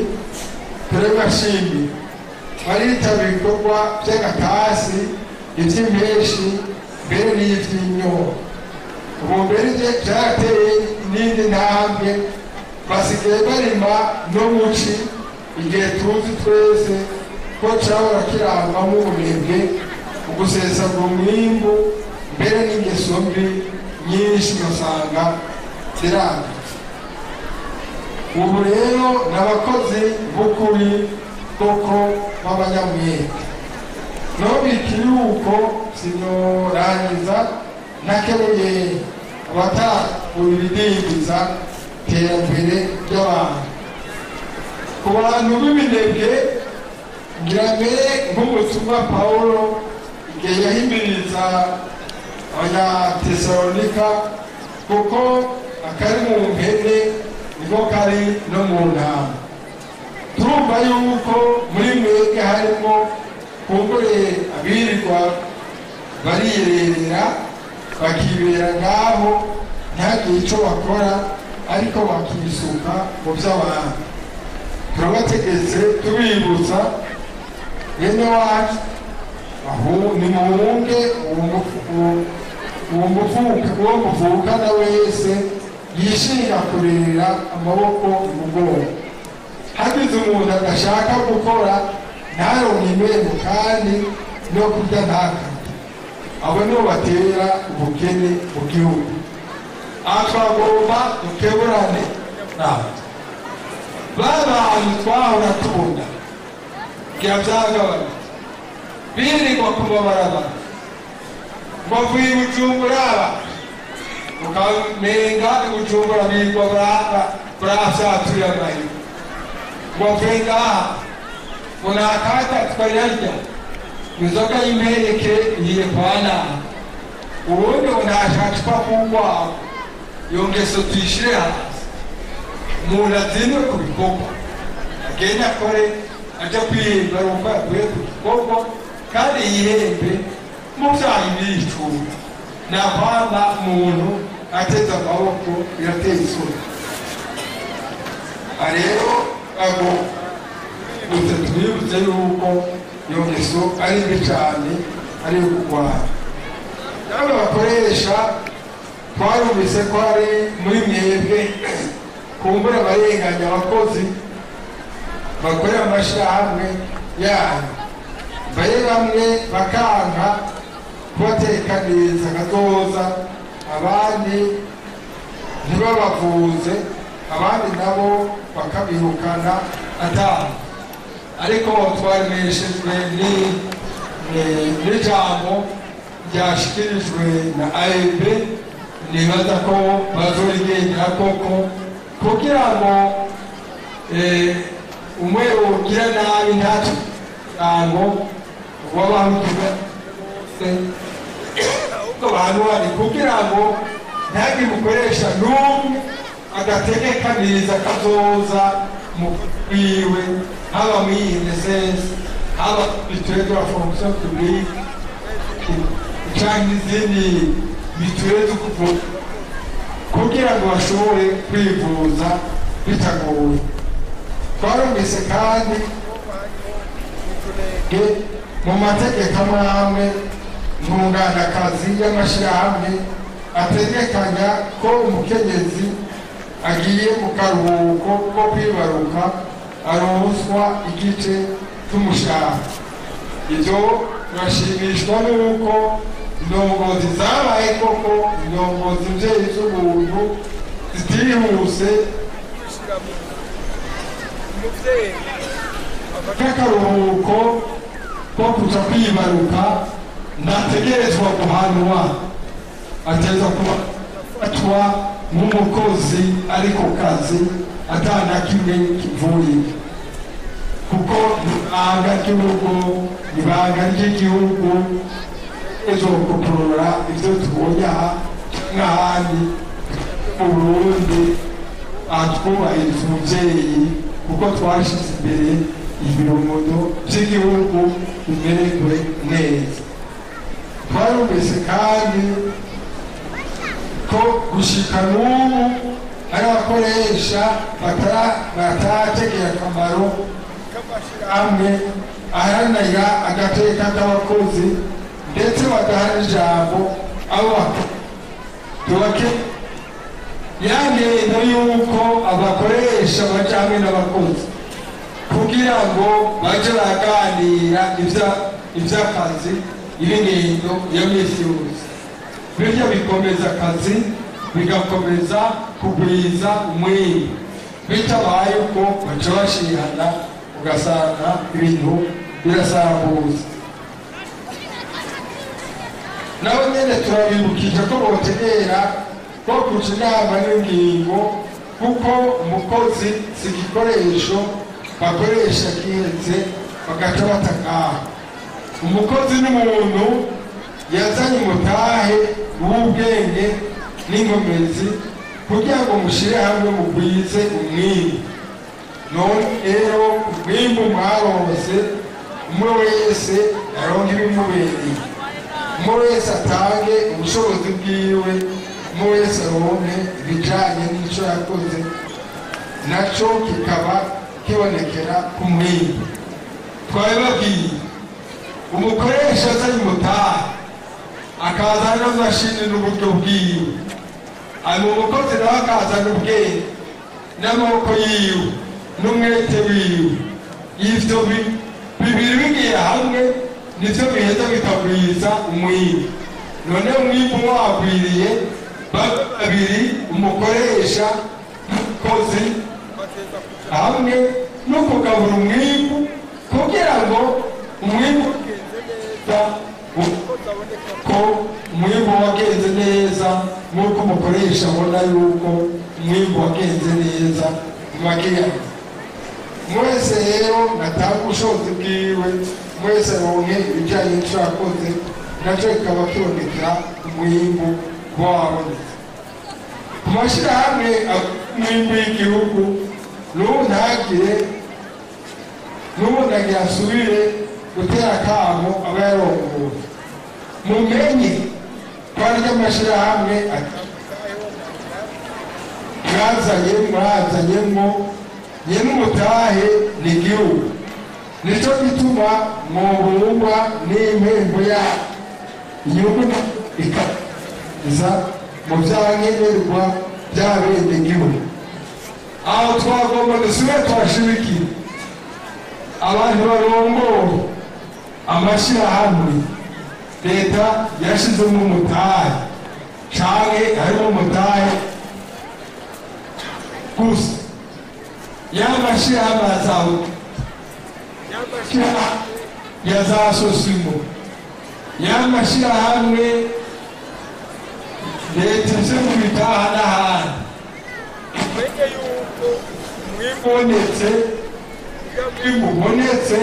turabashimira. Baritabira ibikorwa vy'agatasi, ivy'impeshi, mbere n'ivy'inyuma. Ubu mbere vyarateye n'indi ntambwe, basigaye barima no muci, igihe tuzi twese ko cahora kirangwamwo ubunebwe, ugusesagura umwimbu, mbere n'ingeso mbi nyinshi ugasanga ziranga. Ubu rero n'abakozi b'ukuri koko b'abanyamwete. Nobikiri uko sinorangiza nakebuye abatakubidindiza iterambere ry'abantu. Ku bantu b'ibinebwe ngira mbere nk'umutumwa Pawulo igihe yahimiriza Abanyatesalonika, kuko akari mu mpene niko kari no mu ntama. Turumva yuko muri mwebwe harimo kumbure abirirwa bariyerera bakibera ngaho ntagire ico bakora, ariko bakisuka mu vy'abantu. Turabategetse tubibutsa bene wacu nimuhunge uwo muvukana wese yishinga kurera amaboko imugongo. Hagize umuntu adashaka gukora ntaronke impembo kandi no kurya ntakarye, abo nibo batera ubukene mu gihugu. Aha twagomba dukeburane nabo bantu twahora tubona bya vyagabana birirwa ku mabarabara ngo avuye i Bujumbura, ukamenga i Bujumbura birirwa barafyaturira amahirwe ngo avuye ngaha ngo nakata tukayarya inzoga y'impereke igiye kwana ubundi unashaka kugwa iyo ngeso tuyishire hasi umuntu azinwe ku bikorwa agenda akore ajya kwihemba rumva yaguye ku gikorwa kandi yihembe mu byaha ibicura navana umuntu ateze amaboko birateye isura rero abo gusa twibutse yuko iyo ngeso ari mbi cyane ari yo kurwara nabo bakoresha twarumvise ko ari muri mwebwe kumbura abarenganya abakozi bakorera amashyirahamwe yanyu mbere bamwe bakanka kubateka neza gatoza abandi ntibabavuze abandi nabo bakabirukana atanu ariko twaremeshejwe n'ijambo ryashikirijwe na AEB nibaza ko bazorigendera koko kugira ngo umwe ugira nabi ntacyo ngo wabahutuga ubwo bantu bari kugira ngo ntihagire umukoresha n'umwe agategekaniriza kazoza mu kwiwe haba muri INSS haba mituelle de la fonction publique cyangwa izindi mituelle zo kuvuga kugira ngo bashobore kwivuza bitagoye twarumvise kandi mu mategeko amwe ntungandakazi y'amashyirahamwe ategekanya ko umukenyezi agiye mu karuhuko ko kwibaruka aronswa igice cy'umushahara ibyo turashimishwa n'uko indongozi zabaye koko indongozi mvyeyi z'ubuntu zitihuse k'akaruhuko ko kuja kwibaruka ntategerezwa guhanwa ateza kubatwa nk'umukozi ari ku kazi atana kimwe kivuye kuko ibanga ry'urugo ibanga ry'igihugu ejo gukurura ibyo tubonye aha n'ahandi mu Burundi atwubahiriza umubyeyi kuko twashize imbere ibiromodo by'igihugu bimererwe neza twarumvise kandi ko gushika n'ubu ari abakoresha batarategera akamaro amwe aharanira agateka k'abakozi ndetse badahana ijambo abo tubake yangenda yuko abakoresha baja hamwe n'abakozi kugira ngo baje baraganira ivy'akazi ibinendo ya misi yose bityo bikomeza akazi bigakomeza kugwiza umwimbu bitabaye uko baca bashirana ugasanga ibintu birasambuza nabo nyene turabibukije ko botegera ko kuca inama n'ingingo kuko umukozi si igikoresho bakoresha kihenze bagaca batakaha umukozi n'umuntu yazanye umutahe w'ubwenge n'inkomezi kugira ngo mushire hamwe mugwize umwimbu none rero umwimbu mwaronse umwe wese aronke ibimubereye umwe wese atange ubushobozi bwiwe umwe wese aronke ibijanye n'ico yakoze naco kikaba kibonekera ku mwimbu twabibabwiye umukoresha azanye umutahe akazana n'amashini n'uburyo bwiwe hanyuma umukozi nawe akazana ubwenge n'amaboko yiwe n'umwete wiwe ivyo bibiri bigiye hamwe nivyo biheza bikagwiza umwimbu none umwimbu wagwiriye babiri umukoresha n'umukozi hamwe no kugabura umwimbu kugira ngo umwimbu ko umwimbu wagenze neza nk'uko umukoresha abona yuko umwimbu wagenze neza mu makiyaga mwese rero natanga ubushobozi bwiwe mwese ronke ibijyanye n'icyo yakoze nacyo kikaba kibonekera umwimbu kuba wabonetse ku mashyirahamwe umwimbu w'igihugu n'ubu ntagire n'ubundi asubire gutera akamo aba yarongowe mumenye ko arya amashyirahamwe mwazanyemo ye n'umutahe ni igihugu nicyo gituma muhungwa n'impembo ya inyungu ikaza mu byankenerwa by'abene gihugu aho twagomba dusubire twashibikira abantu barongoye amashyirahamwe leta yashizemo umutahe canke harimo umutahe gusa y'amashyirahamwe azawe ya za sosimo y'amashyirahamwe leta ize mu bitaha n'ahandi umenye yuko mwibonetse ubonetse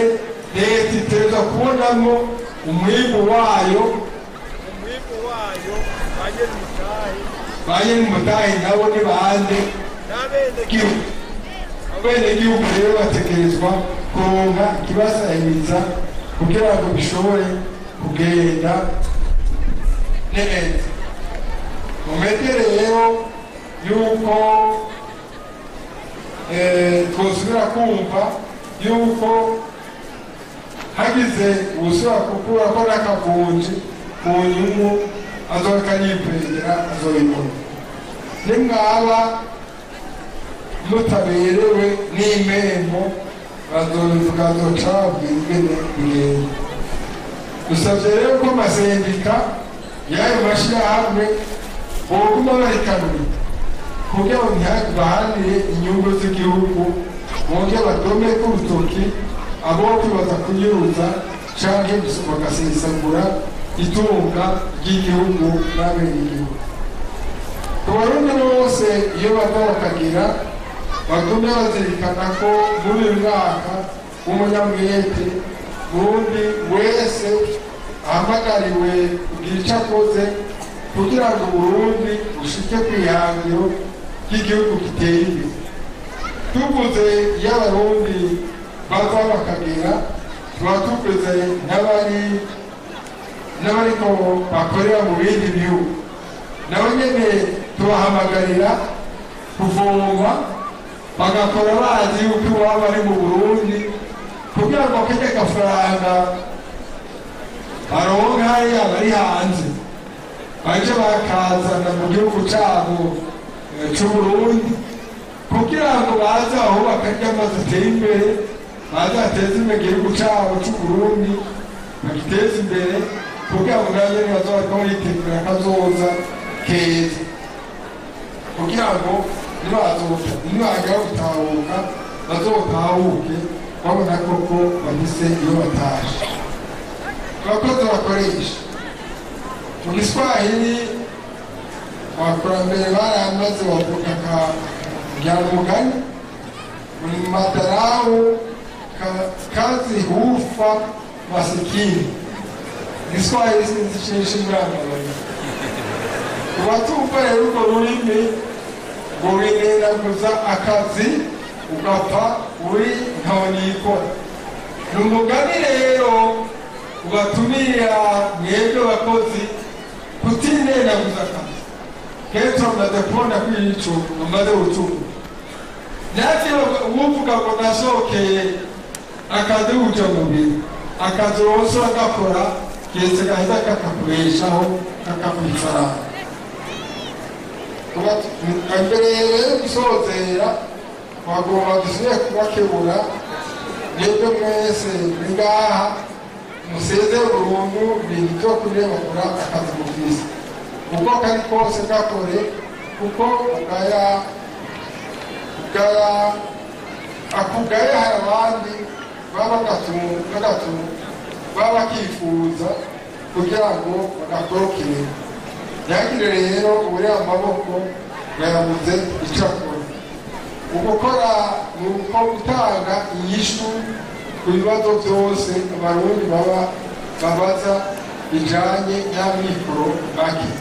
leta iteza kubonamo umwimbu wayo banye n'umutahe nabo ni bande abenegihugu rero bategerezwa kuronka ikibasahiriza kugira ngo bishobore kugenda neza mumete rero yuko twosubira kumva yuko hagize ubusubira gukura ko n'akavunji ku nyungu azoka yikwegera azoyibona nimwaba mutaberewe n'impembo bazoca babwira ingene bigenda dusabye rero ko amasendika y'ayo mashyirahamwe boguma barikanuye kugira ngo ntibahanire inyungu z'igihugu bongere badome k'urutoki abo kwibaza kunyuruza canke bagasesagura itunga ry'igihugu n'abenegihugu ku barundi bose iyo bava bakagira bagume bazirikana ko muri uyu mwaka w'umunyamwete burundi wese ahamagariwe kugira icyo akoze kugira ngo Burundi bushike kwihangiro ry'igihugu giteye imbere tuvuze iyo abarundi bava bakagira tuba tuvuze n'abariko bakorera mu bindi bihugu nabo nyene tubahamagarira kuvoma bagakora bazi yuko iwabo bari mu Burundi kugira ngo kajya agafaranga baronka hariya bari hanze baje bakazana mu gihugu cyabo cy'Uburundi kugira ngo baze aho bakarya amazi ateye imbere baze bateze imbere igihugu cyabo cy'Uburundi bagiteze imbere kugira ngo nayo bazoba bitegura akazoza keza kugira ngo nibajya gutahuka bazotahuke babona koko bahise iyo bataje abakozi bakoresha mu Giswahili abakurambere baramaze bavuga ka mugani ni madarau kazi hufa masikini Giswahili sinzisheshi mrama ubatumva rero urwo rurimi ngo winenaguza akazi ugapfa uri ntawe niyikora ni umugani rero ubatumira mwebwe bakozi kutinenaguza akazi kenshi bamaze kubona kwiyico bamaze gucunga natwe uwuvuga ngo nasohokeye akazi uja mu biro akazi wose agakora kese gahita kakakureshaho kakakwifaranga mbere rero gusozera wagomba dusubire kubakebura mwebwe mwese ngaha museze burundu ibintu byo kurebagura akazi mufise uko kari kose gakore kuko akugaya hari abandi baba bakifuza kugira ngo bagakorokere yagire rero uri amaboko yabuze icyo akora ugukora ni uko gutanga inyishu ku bibazo byose abarundi babaza bijanye n'amikoro make.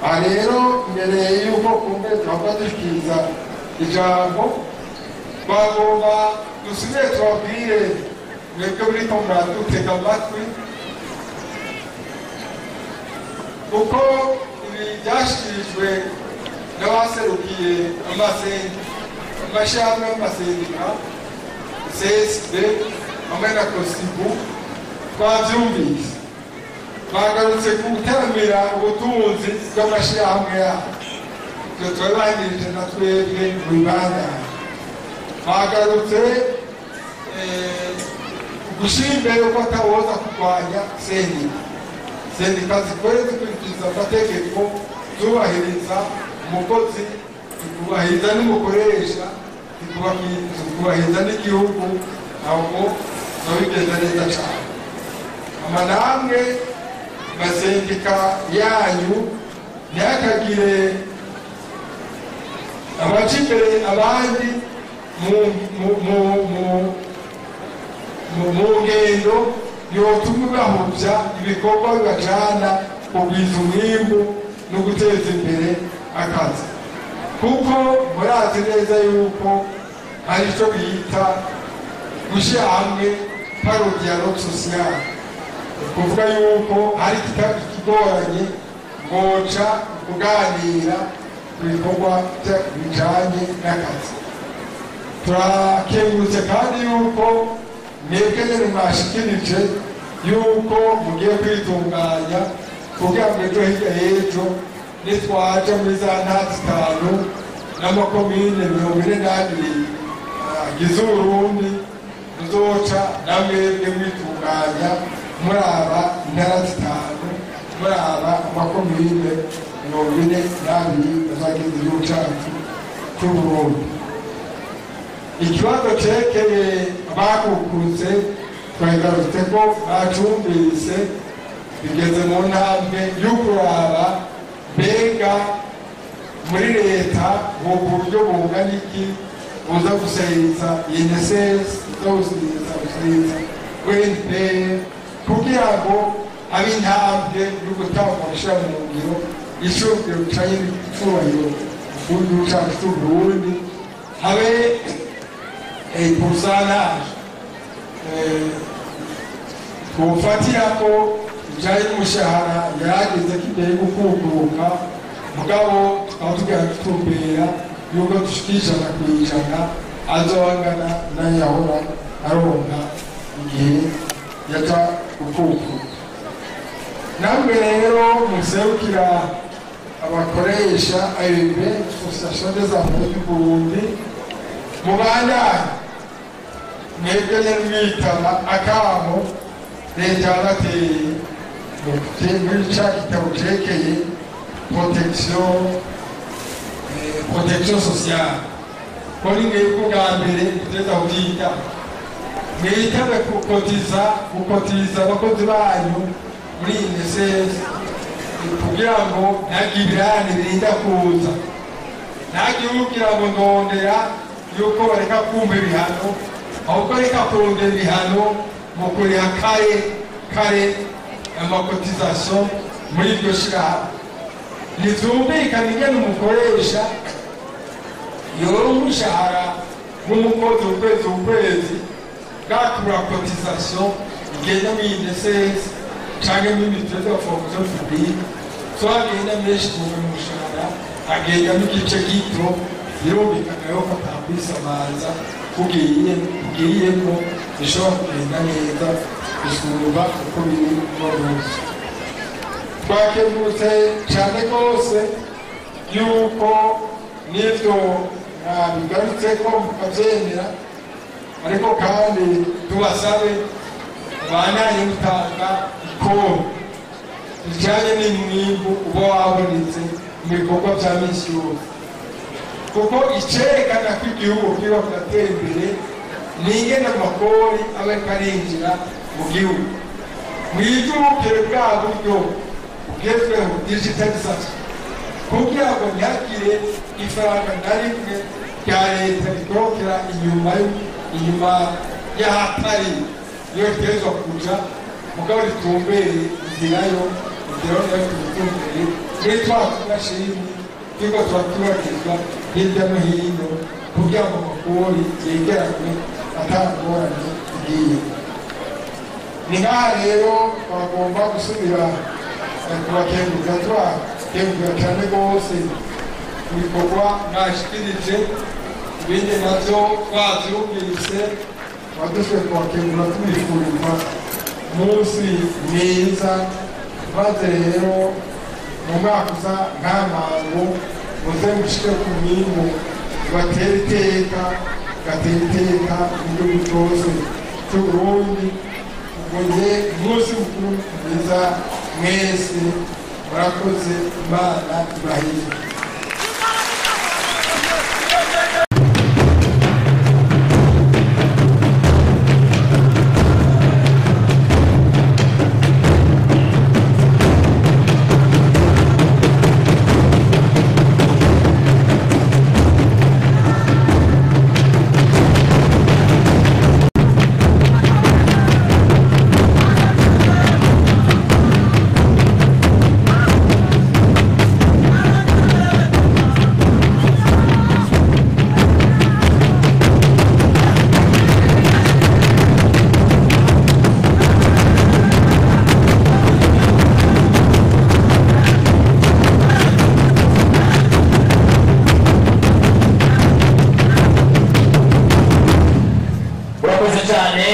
Aha rero mbere y'uko kumbe tuhava dushikiriza ijambo bagomba dusubire tubabwire mwebwe buriko muradutega amatwi uko ibi byashikirijwe n'abaserukiye amashami y'amasendika CSD hamwe na Kosibu twavyumvise bagarutse gutaramira ubutunzi bw'amashirahamwe yabo ibyo twabahirije na twebwe mu Rwanda bagarutse gushyira imbere ko atawoza kurwanya sendika zikore zikurikiza amategeko zubahiriza umukozi zikubahiriza n'umukoresha zikubahiriza n'igihugu ntabwo babigeza neza cyane. Amanamwe masendika yanyu ntihakagire abaca imbere abandi mu ngendo yotuma bahuvya ibikorwa bibajana kugwiza umwimbu no guteza imbere akazi, kuko murazi neza yuko hari icyo bita gushyira hamwe parodialogue social, kuvuga yuko hari ikigoranye ngoca kuganira ku bikorwa bijanye n'akazi. Turakengurutse kandi yuko mwebwe nyene mwashikirije yuko mugiye kwitunganya kugira ngo ejo hirya y'ejo nitwaja muri za ntara zitanu n'amakomine 42 agize Uburundi muzoca namwebwe mwitunganya muraba intara zitanu muraba amakomine 42 azagize igihugu cacu c'Uburundi. Ikibazo cekeye abakukurutse twagarutse ko bacumbise bigeze mu ntambwe y'ukuraba mbega muri leta mu buryo bungana iki buza gusahiriza INSS gusahiriza WNP kugira ngo abe intambwe yo gutanga gushyira mu ngiro icubwiro canye n'icubahiro igihugu cacu c'Uburundi habe pourcentage twofatirako ijanye n'umushahara yarageze ko imbere gukukuruka mugabo tukaba tugira gutumbera yuko dushikisha na kwijana azongana n'ayahora aronka igihe yaca gukukuruka. Namwe rero muserukira abakoresha AEB Association des Employés du Burundi mubandanye mwebwe mwitaba akamo leta yabateye muri ca gitabo cerekeye protection sociale kuri mwebwe bwa mbere kuteza kuvyita mwitabe gukotiza abakozi banyu muri INSS kugira ngo ntagibirane birinda kuza ntagihugira ngo ndondera yuko bareka kumva ibihano ahubwo reka kurondera ibihano mu kuriha kare amakotizasiyo muri iryo shirahamwe. Ntivyumvikana ingene umukoresha yoronka umushahara w'umukozi ukwezi bwakura kotizasiyo igenda muri INSS canke muri ministère de la fonction publique so agenda menshi mu mushahara agendamo igice gito birumvikana yuko atakwisabaza kugiyemo bishobora kugenda neza bisumba uko biri n'uruzi. Twakengurutse cyane rwose yuko n'ibyo bigarutseko mukabyemera, ariko kandi tubasabe bandanye gutanga ikoro bijyanye n'umwimbu uba wabonetse mu bikorwa bya minsi yose, kuko icerekana ko igihugu kiba kiratera imbere n'ingene amakori aba ariko arinjira mu gihugu mwijukire bwa buryo bugezweho digitalization kugira ngo ntihagire ifaranga na rimwe rya leta rikorokera inyuma y'ahatari niyo ritegerezwa kuja mugabo ritumbere inzirayo nayo tubitumbere muri twa tunashimwe turiko turatubagizwa hirya no hino kugira ngo amakori yegeranywe atangorane igiye. Ni ngaha rero bagomba gusubira kubakenguza tubakengurira cyane rwose ibikorwa mwashikirije, ibindi navyo twavyumvise badushoboye kubakengura tubifuriza umunsi mwiza, maze rero mu mwaka uza nk'amango muze mushike ku mwimbu batera iteka igihugu cyose cy'Uburundi. Ubwo umunsi mukuru mwiza mwese, murakoze, Imana ibahire. Murakoze cyane.